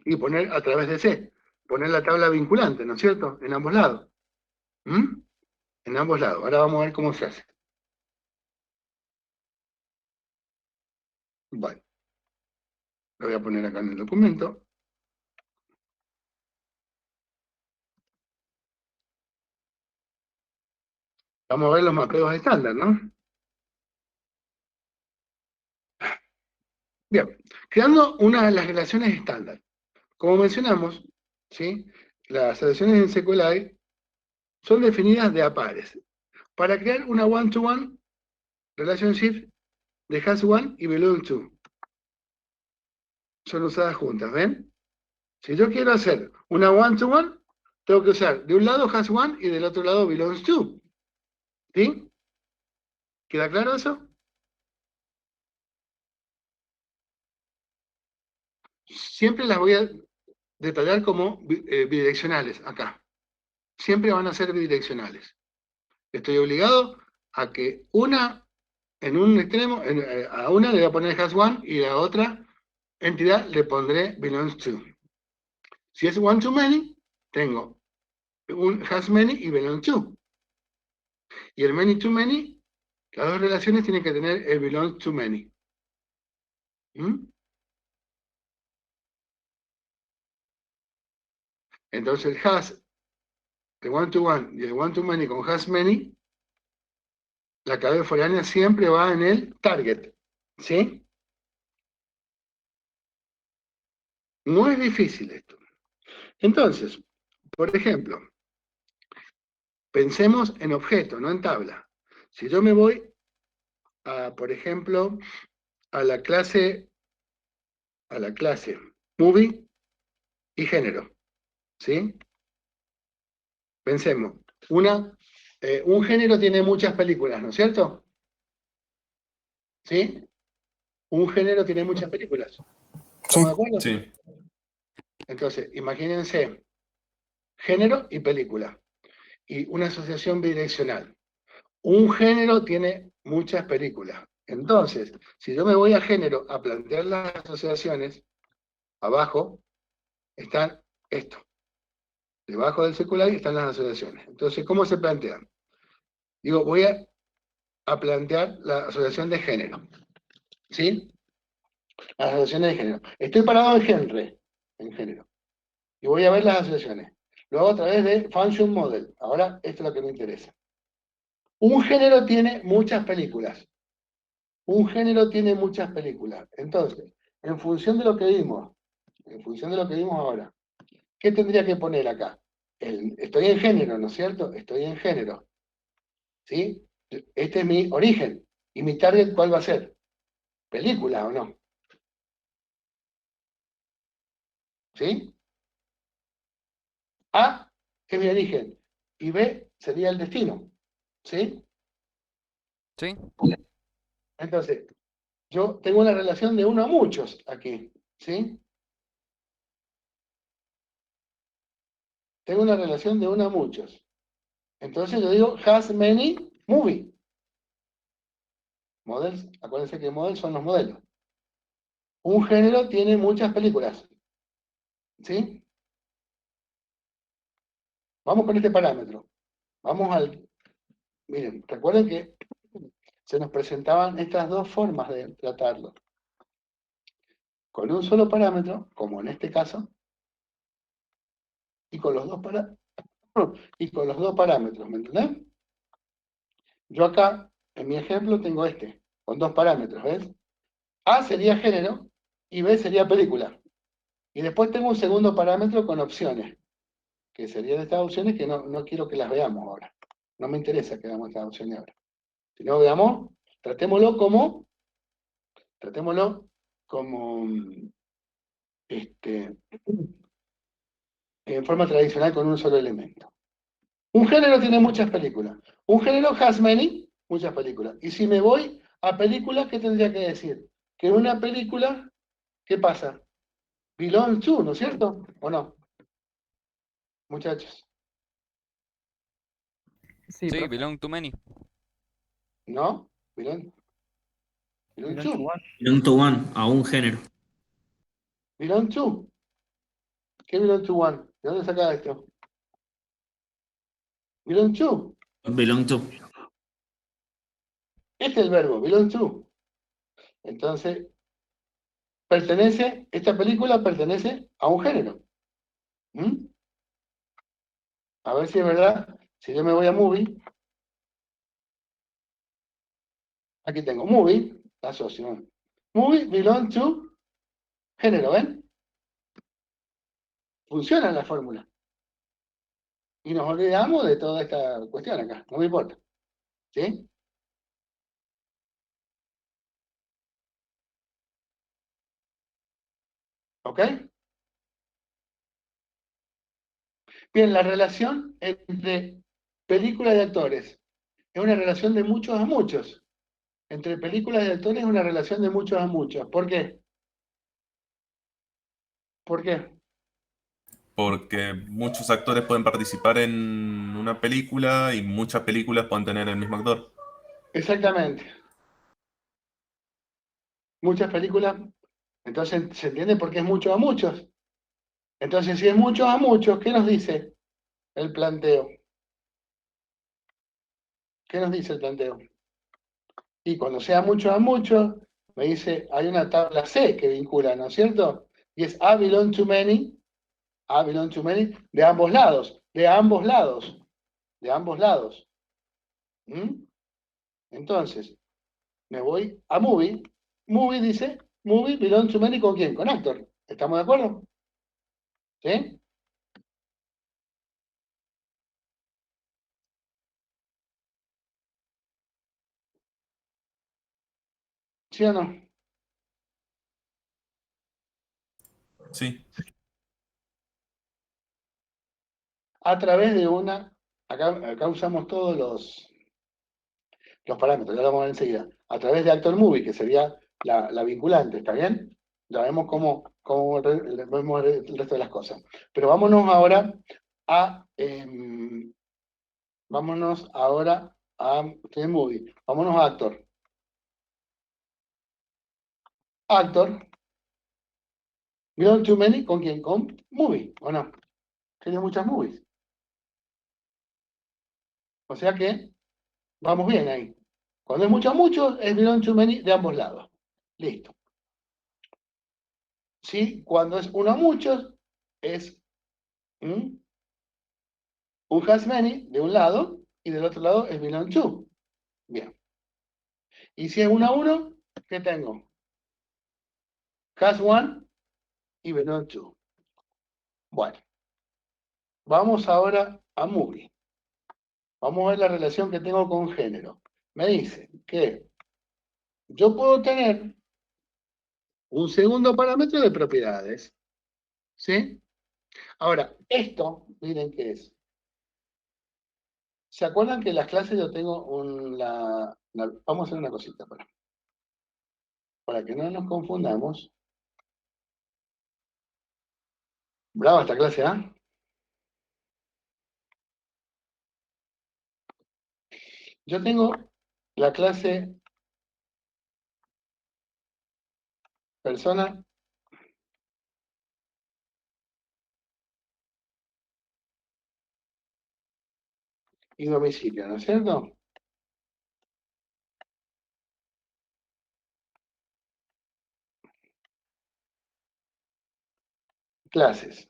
y poner a través de C, poner la tabla vinculante, ¿no es cierto? En ambos lados. En ambos lados. Ahora vamos a ver cómo se hace. Bueno, lo voy a poner acá en el documento. Vamos a ver los mapeos estándar, ¿no? Bien, creando una de las relaciones estándar. Como mencionamos, ¿sí? Las relaciones en SQLite son definidas de a pares. Para crear una one-to-one relationship de has one y belong to. Son usadas juntas, ¿ven? Si yo quiero hacer una one-to-one, tengo que usar de un lado has one y del otro lado belongs to. ¿Sí? ¿Queda claro eso? Siempre las voy a detallar como bidireccionales acá. Siempre van a ser bidireccionales. Estoy obligado a que una, en un extremo, a una le voy a poner has one y a la otra entidad le pondré belongs to. Si es one to many, tengo un has many y belong to. Y el many to many, las dos relaciones tienen que tener el belong to many. Entonces el has, el one to one y el one to many con has many, la clave foránea siempre va en el target. ¿Sí? No es difícil esto. Entonces, por ejemplo, pensemos en objeto, no en tabla. Si yo me voy a, por ejemplo, a la clase movie y género, ¿sí? Pensemos, un género tiene muchas películas, ¿no es cierto? ¿Sí? Un género tiene muchas películas. ¿Estamos de acuerdo? Sí. Entonces, imagínense, género y película. Y una asociación bidireccional. Un género tiene muchas películas. Entonces, si yo me voy a género a plantear las asociaciones, abajo están esto. Debajo del secular están las asociaciones. Entonces, ¿cómo se plantean? Digo, voy a plantear la asociación de género. ¿Sí? Las asociaciones de género. Estoy parado en género. Y voy a ver las asociaciones. Lo hago a través de Function Model. Ahora, esto es lo que me interesa. Un género tiene muchas películas. Un género tiene muchas películas. Entonces, en función de lo que vimos, ahora, ¿qué tendría que poner acá? Estoy en género, ¿no es cierto? Estoy en género. ¿Sí? Este es mi origen. ¿Y mi target cuál va a ser? ¿Película o no? ¿Sí? A es mi origen. Y B sería el destino. ¿Sí? ¿Sí? Entonces, yo tengo una relación de uno a muchos aquí. ¿Sí? Tengo una relación de uno a muchos. Entonces yo digo, has many movie. Models, acuérdense que models son los modelos. Un género tiene muchas películas. ¿Sí? Vamos con este parámetro. Vamos al... Miren, recuerden que se nos presentaban estas dos formas de tratarlo. Con un solo parámetro, como en este caso, y con los dos, parámetros, ¿me entendés? Yo acá, en mi ejemplo, tengo este, con dos parámetros, ¿ves? A sería género y B sería película. Y después tengo un segundo parámetro con opciones, que serían estas opciones que no quiero que las veamos ahora. No me interesa que veamos estas opciones ahora. Si no veamos, tratémoslo como en forma tradicional con un solo elemento. Un género tiene muchas películas. Un género has many, muchas películas. Y si me voy a películas, ¿qué tendría que decir? Que una película, ¿qué pasa? Belong to, ¿no es cierto? ¿O no? Muchachos, Sí, Sí, profe. belong to many. ¿no? Belong Belong to to. one. Belong to one, a un género. Belong to. ¿Qué belong to one? ¿De dónde saca esto? Belong to. Belong to. Este es el verbo, belong to. Entonces, esta película pertenece a un género. ¿Mm? A ver si es verdad. Si yo me voy a movie, aquí tengo movie, la asocio. Movie belong to género, ¿ven? Funciona la fórmula. Y nos olvidamos de toda esta cuestión acá, no me importa. ¿Sí? ¿Ok? Bien, la relación entre películas y actores es una relación de muchos a muchos. Entre películas y actores es una relación de muchos a muchos. ¿Por qué? ¿Por qué? Porque muchos actores pueden participar en una película y muchas películas pueden tener el mismo actor. Exactamente. Muchas películas, entonces se entiende por qué es muchos a muchos. Entonces, si es muchos a muchos, ¿qué nos dice el planteo? ¿Qué nos dice el planteo? Y cuando sea muchos a muchos, me dice, hay una tabla C que vincula, ¿no es cierto? Y es A belong to many, de ambos lados, de ambos lados, de ambos lados. ¿Mm? Entonces, me voy a movie. Movie dice, movie belong to many, ¿con quién? Con actor. ¿Estamos de acuerdo? ¿Sí? ¿Sí o no? Sí, A través de acá usamos todos los parámetros, ya lo vamos a ver enseguida. A través de actor movie, que sería la vinculante, ¿está bien? Ya vemos vemos el resto de las cosas. Pero vámonos ahora a ¿qué es movie? Vámonos a actor. Actor, belong to many, ¿con quién? Con movie, ¿o no? Tiene muchas movies. O sea que vamos bien ahí. Cuando es mucho a muchos, es belong to many de ambos lados. Listo. ¿sí? Cuando es uno a muchos, es un has many de un lado y del otro lado es belong to. Bien. Y si es uno a uno, ¿qué tengo? Has one y belong to. Bueno, vamos ahora a movie. Vamos a ver la relación que tengo con género. Me dice que yo puedo tener un segundo parámetro de propiedades. ¿Sí? Ahora, esto, miren qué es. ¿Se acuerdan que en las clases yo tengo vamos a hacer una cosita para que no nos confundamos. Brava esta clase, ¿ah? Yo tengo la clase persona y domicilio, ¿no es cierto? Clases.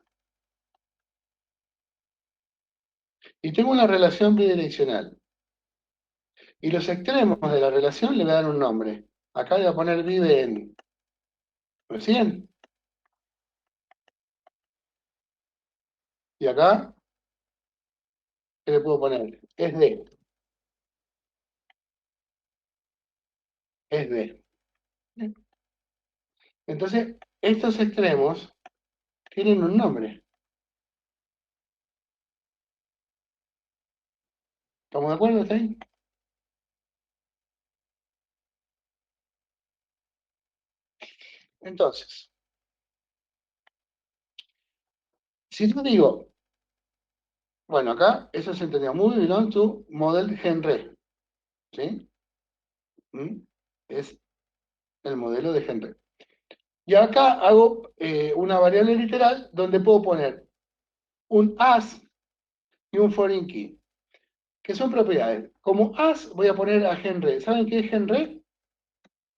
Y tengo una relación bidireccional. Y los extremos de la relación le voy a dar un nombre. Acá le voy a poner vive en. ¿Me siguen? Y acá, ¿qué le puedo poner? Es de. Es de. Entonces, estos extremos tienen un nombre. ¿Estamos de acuerdo hasta ahí? Entonces, si yo digo, bueno, acá eso se entendió muy bien, to model Henry, ¿sí? Es el modelo de Henry. Y acá hago una variable literal donde puedo poner un as y un foreign key, que son propiedades. Como as voy a poner a Henry. ¿Saben qué es Henry?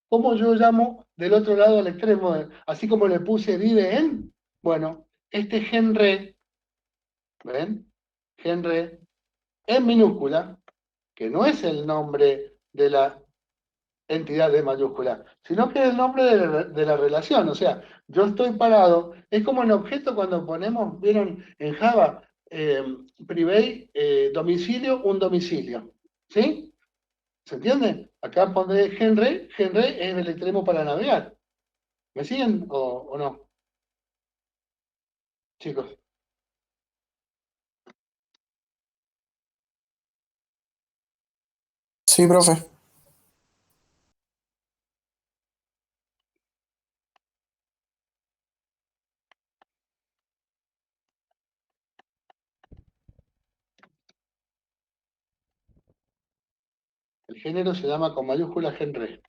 ¿Cómo yo llamo del otro lado al extremo? Así como le puse vive en, bueno, este Henry, ¿ven? Henry en minúscula, que no es el nombre de la entidad de mayúscula, sino que es el nombre de la relación. O sea, yo estoy parado, es como en objeto cuando ponemos, vieron en Java, private, domicilio, un domicilio. ¿Sí? ¿Se entiende? Acá pondré Henry, Henry es el extremo para navegar. ¿Me siguen o no? Chicos. Sí, profe. El género se llama con mayúscula Henry.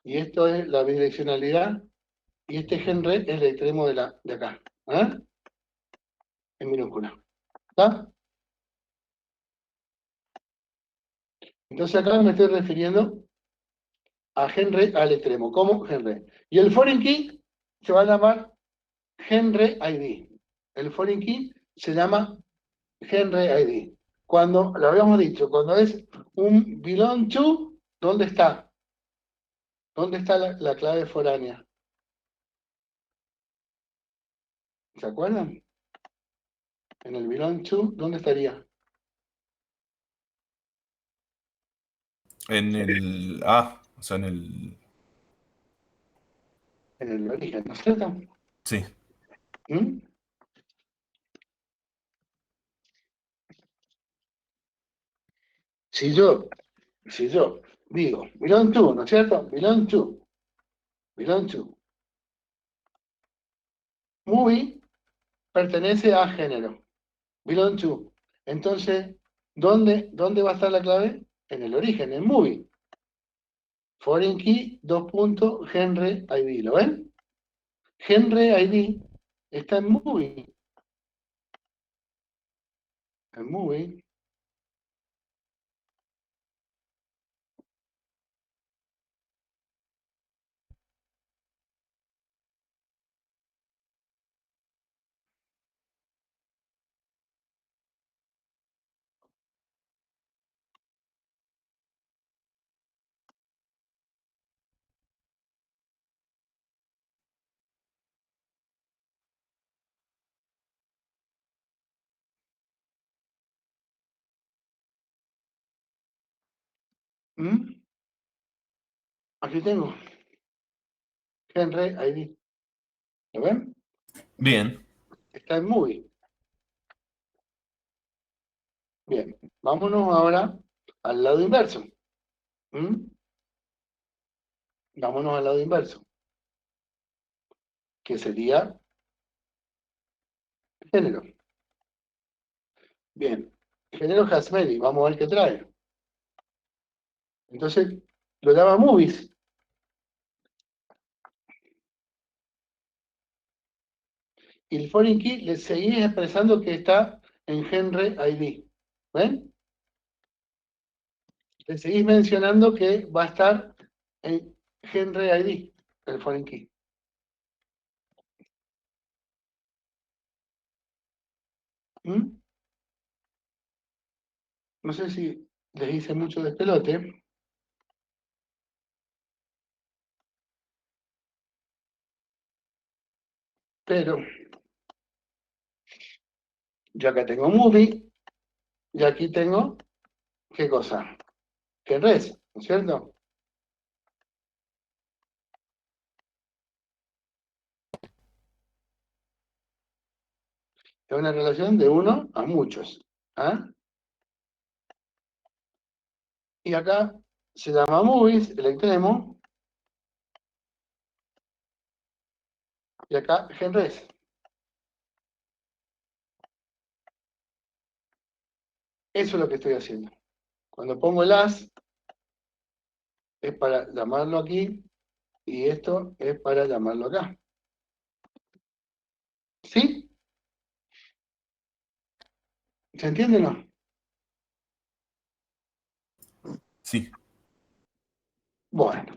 Y esto es la bidireccionalidad. Y este Henry es el extremo de acá. ¿Eh? En minúscula. ¿Está? Entonces acá me estoy refiriendo a Henry al extremo, como Henry. Y el foreign key se va a llamar Henry ID. El foreign key se llama Henry ID. Cuando, lo habíamos dicho, cuando es un belong to, ¿dónde está? ¿Dónde está la clave foránea? ¿Se acuerdan? En el belong to, ¿dónde estaría? En el A, o sea, en el... En el origen, ¿no es cierto? Sí. ¿Mm? Si yo, si yo digo belong to, ¿no es cierto? Belong to, belong to. Movie pertenece a género. Belong to. Entonces, ¿dónde va a estar la clave? En el origen, en movie. Foreign key, dos puntos, Henry ID. ¿Lo ven? Henry ID está en movie. En movie. ¿Mm? Aquí tengo. Henry ID. ¿Lo ven? Bien. Está en Movie. Bien. Vámonos ahora al lado inverso. ¿Mm? Vámonos al lado inverso. Que sería género. Bien. Género Hasmedi. Vamos a ver qué trae. Entonces, lo llama Movies. Y el foreign key le seguís expresando que está en Henry ID. ¿Ven? Le seguís mencionando que va a estar en Henry ID, el foreign key. ¿Mm? No sé si les hice mucho despelote. Pero yo acá tengo movie y aquí tengo, ¿qué cosa? Que res, ¿no es cierto? Es una relación de uno a muchos. ¿Ah? Y acá se llama movies, el extremo, y acá genres. Eso es lo que estoy haciendo. Cuando pongo el as, es para llamarlo aquí, y esto es para llamarlo acá. ¿Sí? ¿Se entiende o no? Sí. Bueno.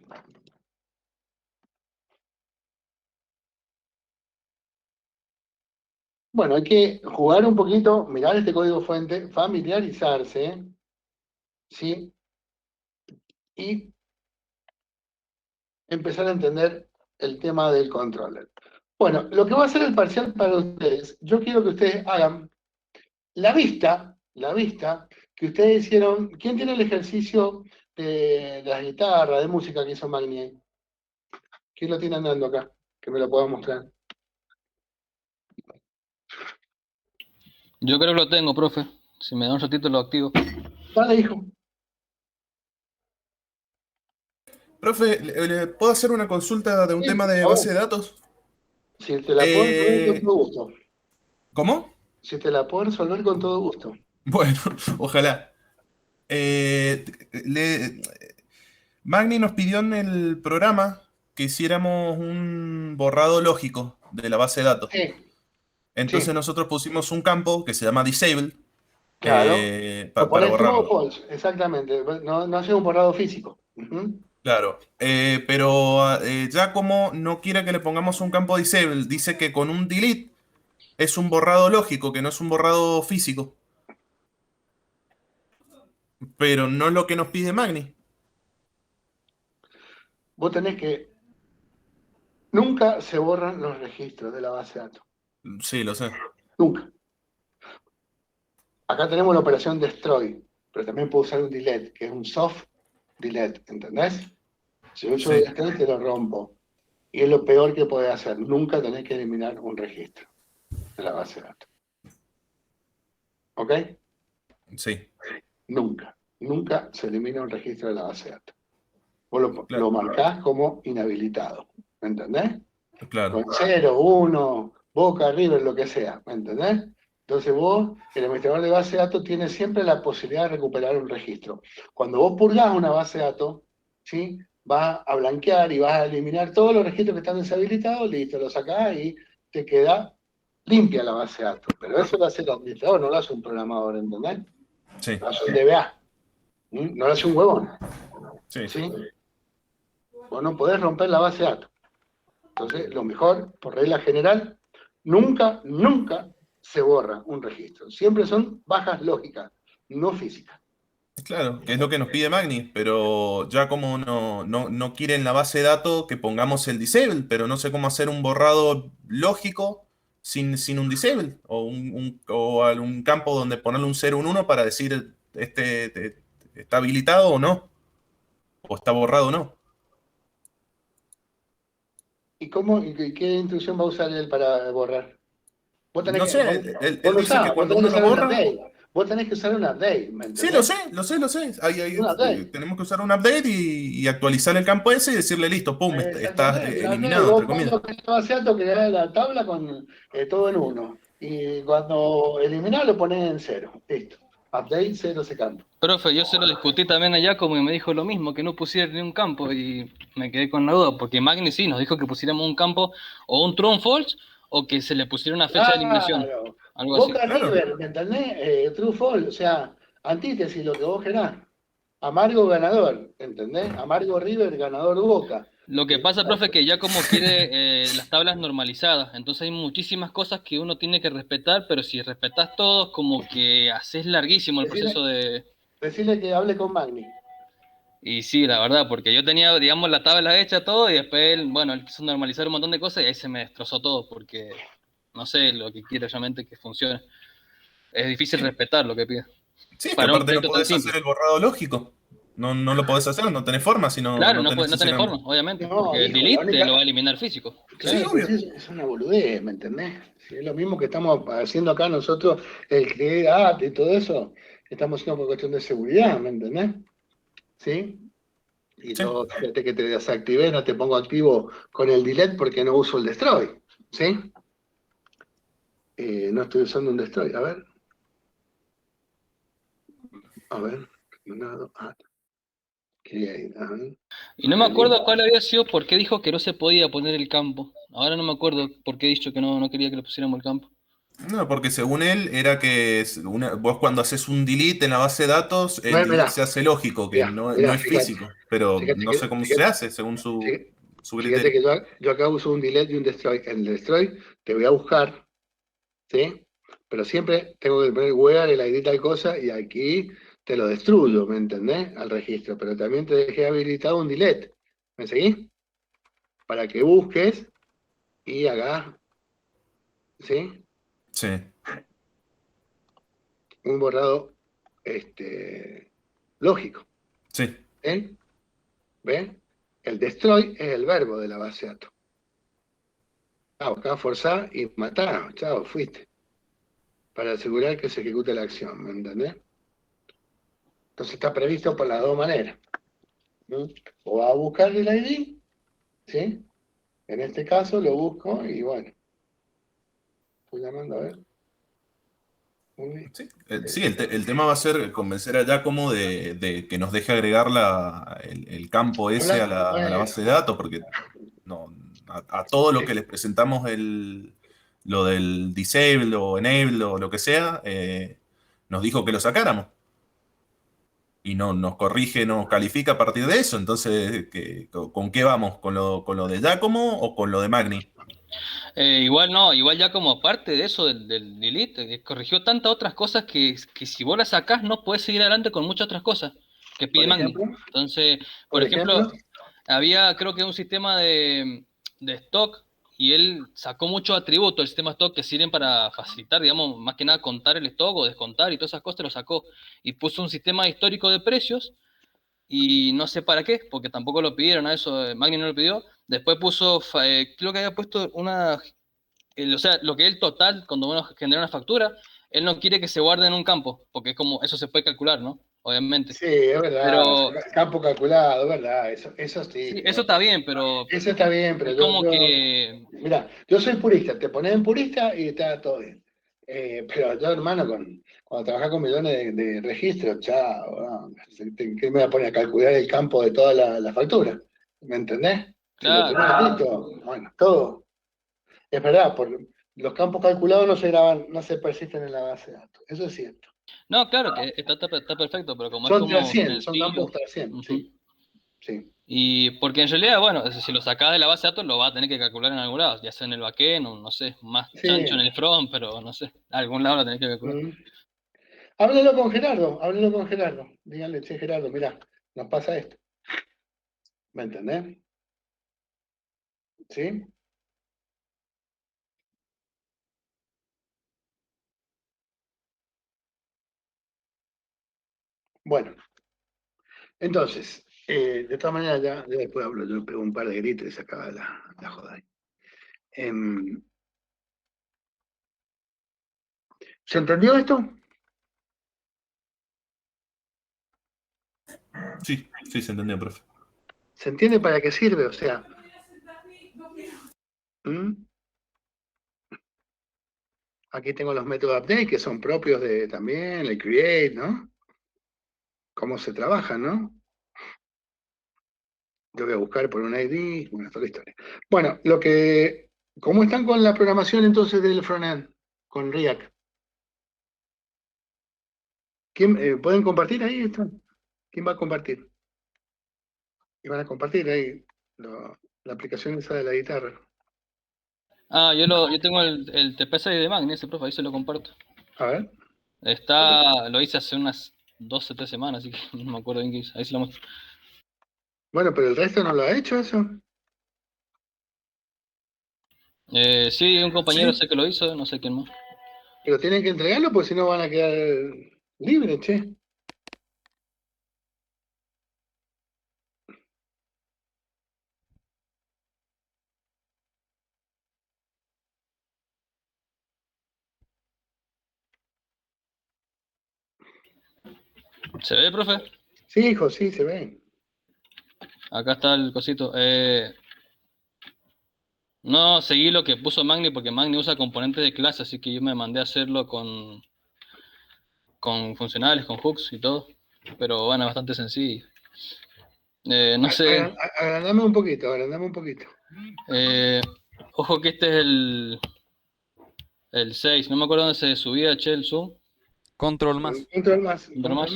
Bueno, hay que jugar un poquito, mirar este código fuente, familiarizarse, ¿sí? Y empezar a entender el tema del controller. Bueno, lo que va a hacer el parcial para ustedes, yo quiero que ustedes hagan la vista que ustedes hicieron. ¿Quién tiene el ejercicio de la guitarra, de música que hizo Magni? ¿Quién lo tiene andando acá? Que me lo pueda mostrar. Yo creo que lo tengo, profe. Si me da un ratito lo activo. Dale, hijo. Profe, ¿le puedo hacer una consulta de un Sí, tema por de favor. base de datos? Si te la puedo resolver con todo gusto. ¿Cómo? Si te la puedo resolver con todo gusto. Bueno, ojalá. Eh, le- Magni nos pidió en el programa que hiciéramos un borrado lógico de la base de datos. Sí, Entonces sí, nosotros pusimos un campo que se llama disable claro. Lo para pones true o borrarlo. false, exactamente. No, no hace un borrado físico. Ujú. Claro, pero ya como no quiere que le pongamos un campo disable, dice que con un delete es un borrado lógico, que no es un borrado físico. Pero no es lo que nos pide Magni. Vos tenés que... Nunca se borran los registros de la base de datos. Sí, lo sé. Nunca. Acá tenemos la operación destroy, pero también puedo usar un delete, que es un soft delete, ¿entendés? Si yo uso Sí, destroy, te lo rompo. Y es lo peor que podés hacer. Nunca tenés que eliminar un registro de la base de datos. ¿Ok? sí, Nunca. Nunca se elimina un registro de la base de datos. Vos lo claro, marcás como inhabilitado. ¿Me entendés? claro, Con 0, 1, Boca, River, lo que sea. ¿Me entendés? Entonces vos, el administrador de base de datos, tiene siempre la posibilidad de recuperar un registro. Cuando vos purgás una base de datos, ¿sí? Vas a blanquear y vas a eliminar todos los registros que están deshabilitados, listo, lo sacás y te queda limpia la base de datos. Pero eso lo hace el administrador, no lo hace un programador, ¿entendés? sí, Lo hace un DBA. No lo hace un huevón. sí, ¿Sí? Vos no podés romper la base de datos. Entonces, lo mejor, por regla general, nunca, nunca se borra un registro. Siempre son bajas lógicas, no físicas. claro, que es lo que nos pide Magni, pero ya como no quiere en la base de datos que pongamos el disable, pero no sé cómo hacer un borrado lógico sin un disable, o o algún campo donde ponerle un 0, un 1 para decir está habilitado o no. o está borrado o no. ¿Y qué instrucción va a usar él para borrar? Vos tenés No que, sé, vos, él dice que vos cuando tenés que uno lo usar un borra. update. Vos tenés que usar un update, ¿me Sí, entendés? lo sé. Un update. Tenemos que usar un update y actualizar el campo ese y decirle, listo, pum, está Exactamente. El update, eliminado, entre vos comillas. cuando querés vaciato creás la tabla con todo en uno. Y cuando eliminás lo ponés en cero. Listo. Update, cero ese campo. Profe, yo se lo discutí también a Giacomo y me dijo lo mismo, que no pusiera ni un campo y me quedé con la duda, porque Magni sí nos dijo que pusiéramos un campo o un true and false o que se le pusiera una fecha de eliminación, Claro. algo así. Boca Claro. River, ¿me entendés? True fall, o sea, antítesis, lo que vos querás. Amargo ganador, ¿entendés? Amargo River, ganador Boca. Lo que pasa, profe, es que Giacomo quiere las tablas normalizadas, entonces hay muchísimas cosas que uno tiene que respetar, pero si respetas todo, como que haces larguísimo el proceso de... Decirle que hable con Magni. Y sí, la verdad, porque yo tenía, digamos, la tabla hecha todo y después él, bueno, él quiso normalizar un montón de cosas y ahí se me destrozó todo porque no sé lo que quiere realmente que funcione. Es difícil respetar lo que pide. Sí, es que Para un aparte no proyecto tan podés hacer simple. el borrado lógico. No lo podés hacer, no tenés forma si Claro, no no, tenés no tiene ese forma, campo. obviamente, No, porque el hijo, la delete te única. lo va a eliminar físico. Sí, Claro, pero obvio. sí, es una boludez, ¿me entendés? Si es lo mismo que estamos haciendo acá nosotros, el crear y todo eso, estamos haciendo por cuestión de seguridad, ¿me entendés? ¿Sí? Y Sí. yo, fíjate que te desactivé, no te pongo activo con el delete porque no uso el destroy, ¿sí? No estoy usando un destroy, a ver, nada, create, a ver, Y no me delete. acuerdo cuál había sido, por qué dijo que no se podía poner el campo. Ahora no me acuerdo por qué he dicho que no quería que le pusiéramos el campo. No, porque según él era que vos cuando haces un delete en la base de datos, el delete Mirá, se hace lógico, que no mirá, es fíjate, físico, pero fíjate no sé cómo se hace según su fíjate criterio. que yo acá uso un delete y un destroy. En el destroy te voy a buscar, ¿sí? Pero siempre tengo que poner where, el ID tal cosa, y aquí te lo destruyo, ¿me entendés? Al registro. Pero también te dejé habilitado un delete. ¿Me seguís? Para que busques y hagas, ¿sí? Sí, Un borrado lógico. sí. ¿Eh? ¿Ves? El destroy es el verbo de la base de datos. Chao, acá forzar y matar. Chao, fuiste. Para asegurar que se ejecute la acción, ¿me entendés? Entonces está previsto por las dos maneras. ¿No? O va a buscar el ID, ¿sí? En este caso lo busco y bueno, estoy llamando a ver. Sí, sí, el tema va a ser convencer a Giacomo de que nos deje agregar el campo ese a la Bueno, base de datos, porque no, a todo lo que les presentamos lo del disable o enable o lo que sea, nos dijo que lo sacáramos. Y no nos corrige, nos califica a partir de eso. Entonces, ¿con qué vamos? Con lo de Giacomo o con lo de Magni? Igual no, igual ya como parte de eso del delete, corrigió tantas otras cosas que si vos las sacás no puedes seguir adelante con muchas otras cosas que pide por Magni. ejemplo, Entonces, por por ejemplo, ejemplo, había creo que un sistema de stock y él sacó muchos atributos del sistema stock que sirven para facilitar, digamos, más que nada contar el stock o descontar y todas esas cosas lo sacó. Y puso un sistema histórico de precios y no sé para qué, porque tampoco lo pidieron a eso, Magni no lo pidió. Después puso, creo que había puesto o sea, lo que es el total, cuando uno genera una factura, él no quiere que se guarde en un campo, porque es como, eso se puede calcular, ¿no? Obviamente. sí, es verdad, Pero, campo calculado, es verdad, eso sí, sí. eso está bien, pero Eso está bien, pero es como que, mira, yo soy purista, te pones en purista y está todo bien. Pero yo, hermano, cuando trabajas con millones de registros, chao, no, ¿qué me voy a poner a calcular el campo de toda la factura? ¿Me entendés? Si lo claro. tenés listo, bueno, todo. Es verdad, los campos calculados no se graban, no se persisten en la base de datos. Eso es cierto. No, claro, que está perfecto, pero como es Son como 300, son campos sencillo. 300, Ujú. sí, sí. Y porque en realidad, bueno, si lo sacás de la base de datos, lo vas a tener que calcular en algún lado, ya sea en el backend o no sé, más chancho en Sí. el front, pero no sé, algún lado lo tenés que calcular. Mm. Háblelo con Gerardo. Díganle, che, Gerardo, mirá, nos pasa esto. ¿Me entendés? ¿Sí? Bueno, entonces, De todas maneras, ya después hablo, yo pego un par de gritos y se acaba la joda ahí. ¿Se entendió esto? Sí, sí, se entendió, profe. ¿Se entiende para qué sirve? O sea, ¿mm? Aquí tengo los métodos update que son propios de también, el create, ¿no? Cómo se trabaja, ¿no? Yo voy a buscar por un ID, bueno, toda la historia. Bueno, ¿cómo están con la programación entonces del frontend? Con React. ¿Pueden compartir ahí esto? ¿Quién va a compartir? Y van a compartir ahí la aplicación esa de la guitarra. Ah, yo tengo el TP6 de Magni, ese profe, ahí se lo comparto. A ver. Lo hice hace unas 12, 3 semanas, así que no me acuerdo bien qué hice. Ahí se lo muestro. Bueno, pero el resto no lo ha hecho eso. Sí, un compañero ¿Sí? sé que lo hizo, no sé quién más. Pero tienen que entregarlo porque si no van a quedar libres, che. ¿Se ve, profe? Sí, hijo, sí, se ve. Acá está el cosito. No seguí lo que puso Magni porque Magni usa componentes de clase, así que yo me mandé a hacerlo con funcionales, con hooks y todo. Pero bueno, bastante sencillo. No sé. Agrandame un poquito, agrandame un poquito. Ojo que este es el 6. No me acuerdo dónde se subía, che, el zoom. Control más. Control más, Control más.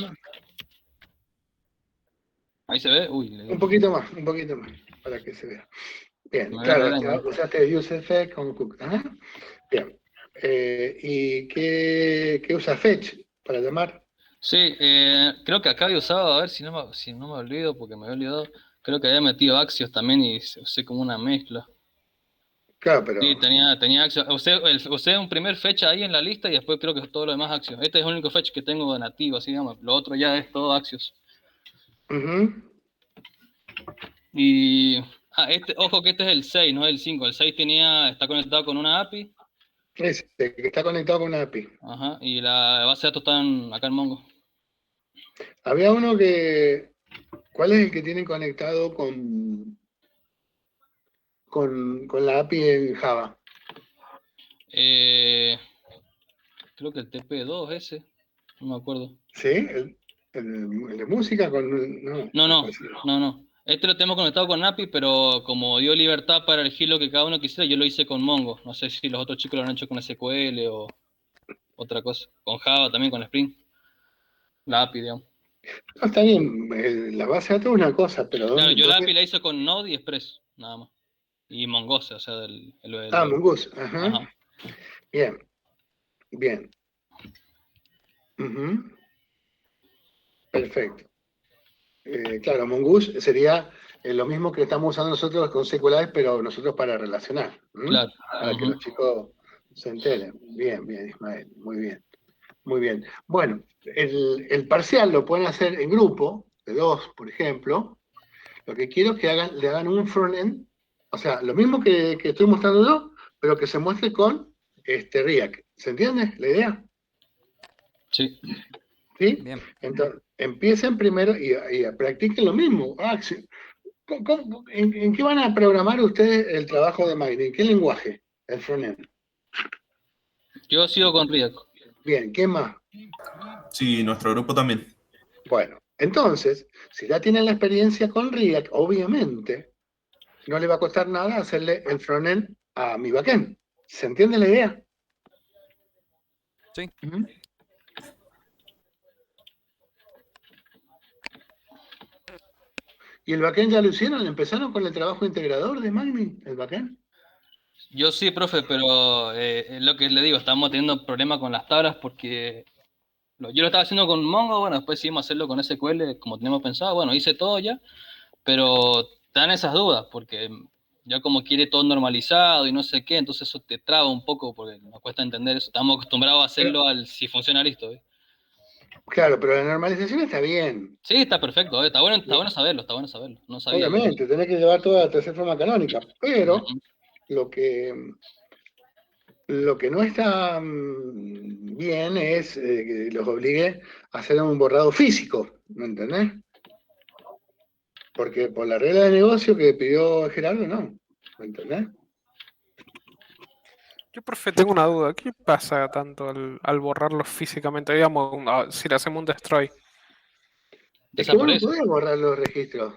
Ahí se ve. Uy, un poquito más, para que se vea. Bien, me ve claro, re grande. usaste use effect con Cook. Ajá. Bien. ¿Y qué usa Fetch para llamar? Sí, creo que acá había usado, a ver si no me olvido, porque me había olvidado. Creo que había metido Axios también y usé como una mezcla. Claro, pero. Sí, tenía Axios. Usé un primer fecha ahí en la lista y después creo que todo lo demás Axios. Este es el único fetch que tengo de nativo, así digamos. Lo otro ya es todo Axios. Ujú. Y. Ojo que este es el 6, no es el 5. El 6 está conectado con una API. Ese, que está conectado con una API. Ajá. Y la base de datos está acá en Mongo. Había uno que. ¿Cuál es el que tienen conectado con la API en Java? Creo que el TP2 ese. No me acuerdo. ¿Sí? ¿El de música con. No, No. pues sí. No. Este lo tenemos conectado con API, pero como dio libertad para elegir lo que cada uno quisiera, yo lo hice con Mongo. No sé si los otros chicos lo han hecho con SQL o otra cosa. Con Java también, con Spring. La API, digamos. No, está bien, la base de datos es una cosa, pero Claro, ¿dónde? yo la API la hice con Node y Express, nada más. Y Mongoose, o sea, Mongoose, ajá. Ajá. Bien, bien. Ujú. Perfecto. Claro, Mongoose sería lo mismo que estamos usando nosotros con SQLite, pero nosotros para relacionar. Claro. Para que los chicos se enteren. Bien, bien, Ismael, muy bien. Muy bien. Bueno, el parcial lo pueden hacer en grupo, de 2, por ejemplo. Lo que quiero es que le hagan un frontend, o sea, lo mismo que estoy mostrando yo, pero que se muestre con React. ¿Se entiende la idea? Sí. ¿Sí? Bien. Entonces, empiecen primero y practiquen lo mismo. ¿En qué van a programar ustedes el trabajo de Magni? ¿En qué lenguaje? El frontend. Yo sigo con React. Bien, ¿qué más? Sí, nuestro grupo también. Bueno, entonces, si ya tienen la experiencia con React, obviamente, no le va a costar nada hacerle el frontend a mi backend. ¿Se entiende la idea? Sí. Ujú. ¿Y el backend ya lo hicieron? ¿Empezaron con el trabajo integrador de Magni, el backend? Yo sí, profe, pero es lo que le digo, estamos teniendo problemas con las tablas porque yo lo estaba haciendo con Mongo, bueno, después decidimos hacerlo con SQL como teníamos pensado, bueno, hice todo ya, pero te dan esas dudas porque ya como quiere todo normalizado y no sé qué, entonces eso te traba un poco porque nos cuesta entender eso, estamos acostumbrados a hacerlo al si funciona listo, ¿ves? Claro, pero la normalización está bien. Sí, está perfecto, está bueno saberlo, está bueno saberlo. No sabía yo. Obviamente, tenés que llevar toda la tercera forma canónica, pero Ujú. lo que, lo que no está bien es que los obligue a hacer un borrado físico, ¿me entendés? Porque por la regla de negocio que pidió Gerardo, no, ¿me entendés? Yo, profe, tengo una duda. ¿Qué pasa tanto al borrarlos físicamente? Digamos, si le hacemos un destroy. Es que vos no Desaparece. podés borrar los registros.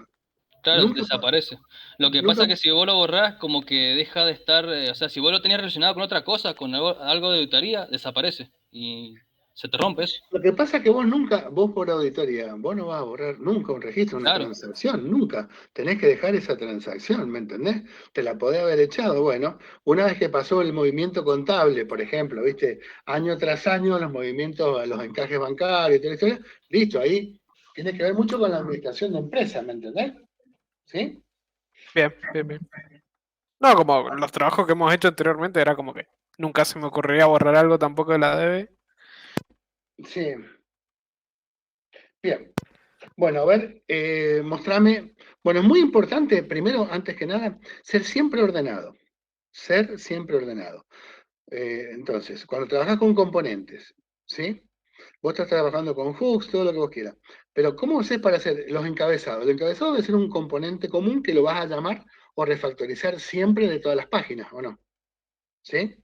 Claro, Nunca, desaparece. Lo que pasa nunca. es que si vos lo borrás, como que deja de estar, o sea, si vos lo tenías relacionado con otra cosa, con algo de auditoría, desaparece y se te rompe eso. Lo que pasa es que vos nunca, vos por auditoría, vos no vas a borrar nunca un registro, una Claro, transacción, nunca. Tenés que dejar esa transacción, ¿me entendés? Te la podés haber echado. Bueno, una vez que pasó el movimiento contable, por ejemplo, ¿viste? Año tras año, los movimientos, los encajes bancarios, y toda la historia, listo, ahí tiene que ver mucho con la administración de empresas, ¿me entendés? ¿Sí? Bien, bien, bien. No, como los trabajos que hemos hecho anteriormente era como que nunca se me ocurriría borrar algo tampoco de la DB. Sí. Bien. Bueno, a ver, mostrame. Bueno, es muy importante, primero, antes que nada, ser siempre ordenado. Ser siempre ordenado. Entonces, cuando trabajas con componentes, ¿sí? Vos estás trabajando con hooks, todo lo que vos quieras. Pero, ¿cómo haces para hacer los encabezados? El encabezado debe ser un componente común que lo vas a llamar o refactorizar siempre de todas las páginas, ¿o no? ¿Sí?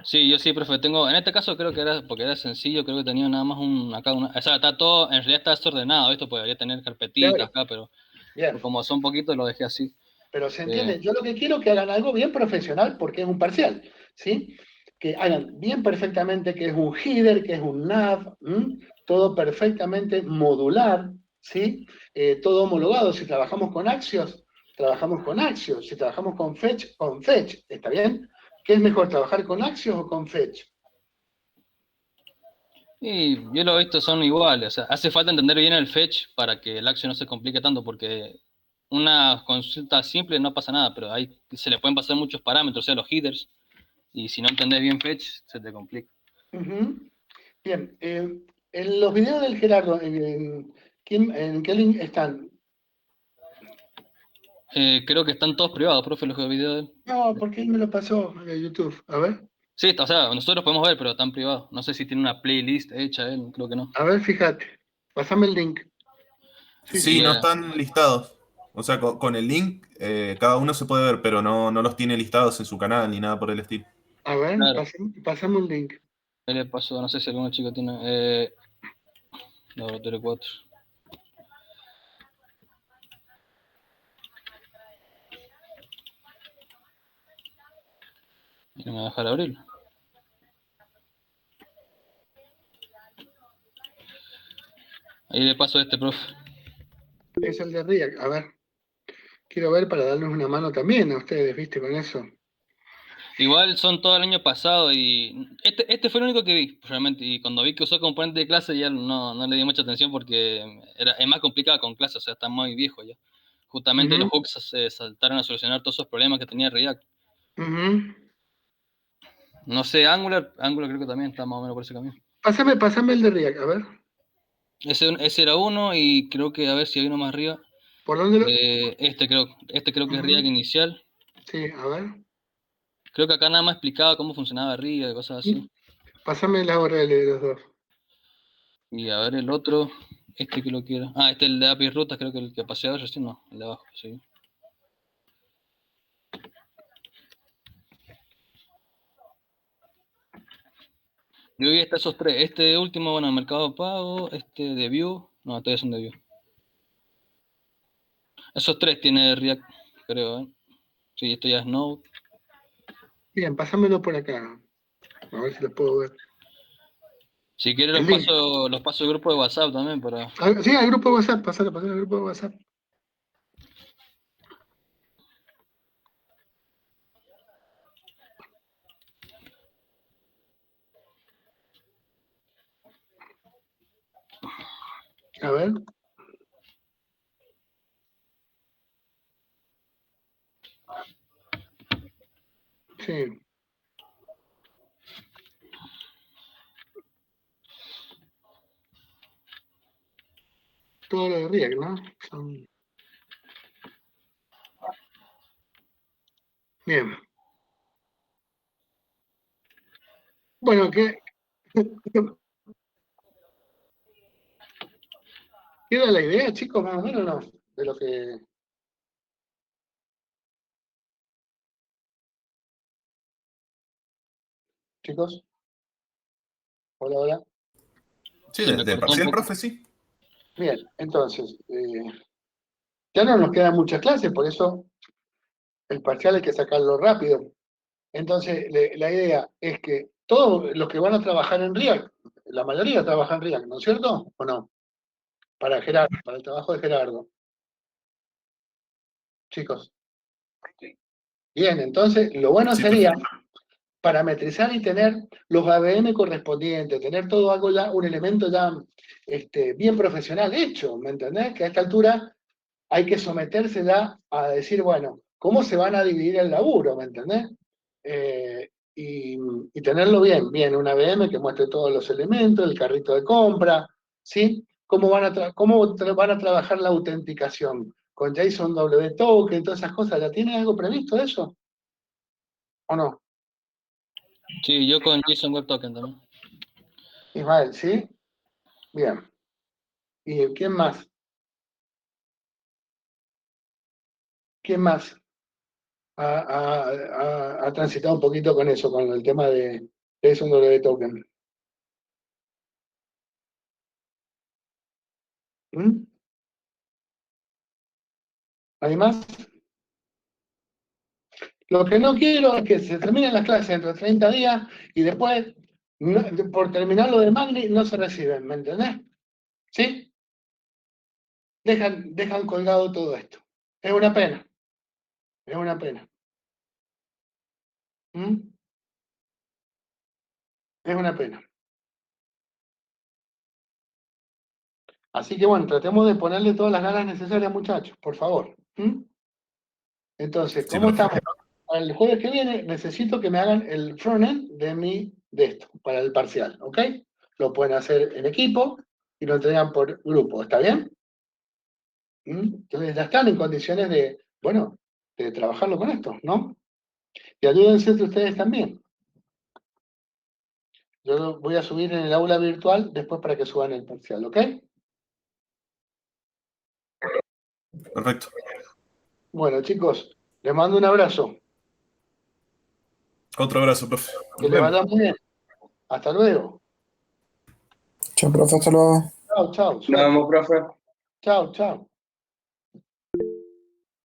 sí, yo sí, profe, tengo, en este caso creo que era, porque era sencillo, creo que tenía nada más o sea, está todo, en realidad está desordenado, esto podría tener carpetitas Claro. acá, pero Bien. como son poquitos lo dejé así. Pero se Eh, entiende, yo lo que quiero es que hagan algo bien profesional porque es un parcial, ¿sí? Que hagan bien perfectamente que es un header, que es un nav, ¿m? Todo perfectamente modular, ¿sí? Todo homologado. Si trabajamos con Axios, trabajamos con Axios. Si trabajamos con Fetch, ¿está bien? ¿Qué es mejor, trabajar con Axios o con Fetch? y yo lo he visto, son iguales, o sea, hace falta entender bien el fetch para que el acción no se complique tanto, porque una consulta simple no pasa nada, pero ahí se le pueden pasar muchos parámetros, o sea, los headers, y si no entendés bien fetch, se te complica. Ujú. Bien, en los videos del Gerardo, ¿en qué link están? Creo que están todos privados, profe, los videos de él. No, porque él me lo pasó de YouTube. A ver. Sí, o sea, nosotros podemos ver, pero están privados. No sé si tiene una playlist hecha él, creo que no. A ver, fíjate. Pásame el link. Sí, Sí, sí. no Eh, están listados. O sea, con el link cada uno se puede ver, pero no los tiene listados en su canal ni nada por el estilo. A ver, claro, pásame un link. él le pasó, no sé si algún chico tiene. Laboratorio 4. Y no me va a dejar abrirlo. Ahí le paso a este profe. Es el de RIAC. A ver, quiero ver para darles una mano también a ustedes, ¿viste? Con eso. Igual son todo el año pasado y este fue el único que vi, realmente. Y cuando vi que usó componente de clase ya no le di mucha atención porque es más complicado con clase, o sea, está muy viejo ya. Justamente los Ujú, hooks se saltaron a solucionar todos esos problemas que tenía React. ujú. No sé, Angular creo que también está más o menos por ese camino. Pásame el de RIAC, a ver. Ese era uno y creo que a ver si hay uno más arriba. ¿Por dónde lo...? Este creo que es React Ujú. inicial. Sí, a ver. Creo que acá nada más explicaba cómo funcionaba React y cosas así. Pásame la URL de los dos. Y a ver el otro, este que lo quiera. Ah, este es el de API Rutas, creo que el que pasé ahora, sí, no, el de abajo, sí. Yo vi hasta esos tres. Este último, bueno, Mercado Pago, este de Vue, no, todavía son de Vue. Esos tres tiene React, creo, ¿eh? Sí, esto ya es Node. Bien, pásamelo por acá. A ver si lo puedo ver. Si quieres El link. los paso al grupo de WhatsApp también para... Sí, al grupo de WhatsApp. Pasalo al grupo de WhatsApp. A ver. Sí. todo lo de React, ¿no? Bien. Bueno, ¿queda la idea, chicos, más o menos, no? De lo que... Chicos. Hola, hola. Sí, Se me del cortó un parcial, poco. profe, sí. Bien, entonces, ya no nos quedan muchas clases, por eso el parcial hay que sacarlo rápido. Entonces, la idea es que todos los que van a trabajar en React, la mayoría trabaja en React, ¿no es cierto? ¿O no? Para Gerardo, para el trabajo de Gerardo. Chicos. Bien, entonces, lo bueno Sí, sería parametrizar y tener los ABM correspondientes, tener todo algo ya, un elemento ya bien profesional hecho, ¿me entendés? Que a esta altura hay que someterse ya a decir, bueno, ¿cómo se van a dividir el laburo? ¿Me entendés? Y tenerlo bien, una VM que muestre todos los elementos, el carrito de compra, ¿sí? ¿Cómo van a trabajar la autenticación? Con JSON W Token, todas esas cosas, ¿ya tiene algo previsto de eso? ¿O no? Sí, yo con JSON Web Token también. Ismael, ¿sí? Bien. ¿Y quién más? ¿Quién más ha transitado un poquito con eso, con el tema de JSON W Token? ¿Mm? ¿Hay más? Lo que no quiero es que se terminen las clases dentro de 30 días y después, por terminar lo de Magni, no se reciben, ¿me entendés? ¿Sí? Dejan colgado todo esto. Es una pena. Es una pena. ¿Mm? Es una pena. Así que bueno, tratemos de ponerle todas las ganas necesarias, muchachos, por favor. ¿Mm? Entonces, sí, ¿cómo profe. estamos? Para el jueves que viene necesito que me hagan el frontend de esto, para el parcial, ¿ok? Lo pueden hacer en equipo y lo entregan por grupo, ¿está bien? Entonces ya están en condiciones de, bueno, de trabajarlo con esto, ¿no? Y ayúdense entre ustedes también. Yo lo voy a subir en el aula virtual después para que suban el parcial, ¿ok? Perfecto. Bueno, chicos, les mando un abrazo. Otro abrazo, profe. Que Nos les vemos. vaya muy bien. Hasta luego. Chao, profe, hasta luego. Chao, chao. Nos Suerte. vemos, profe. Chao, chao.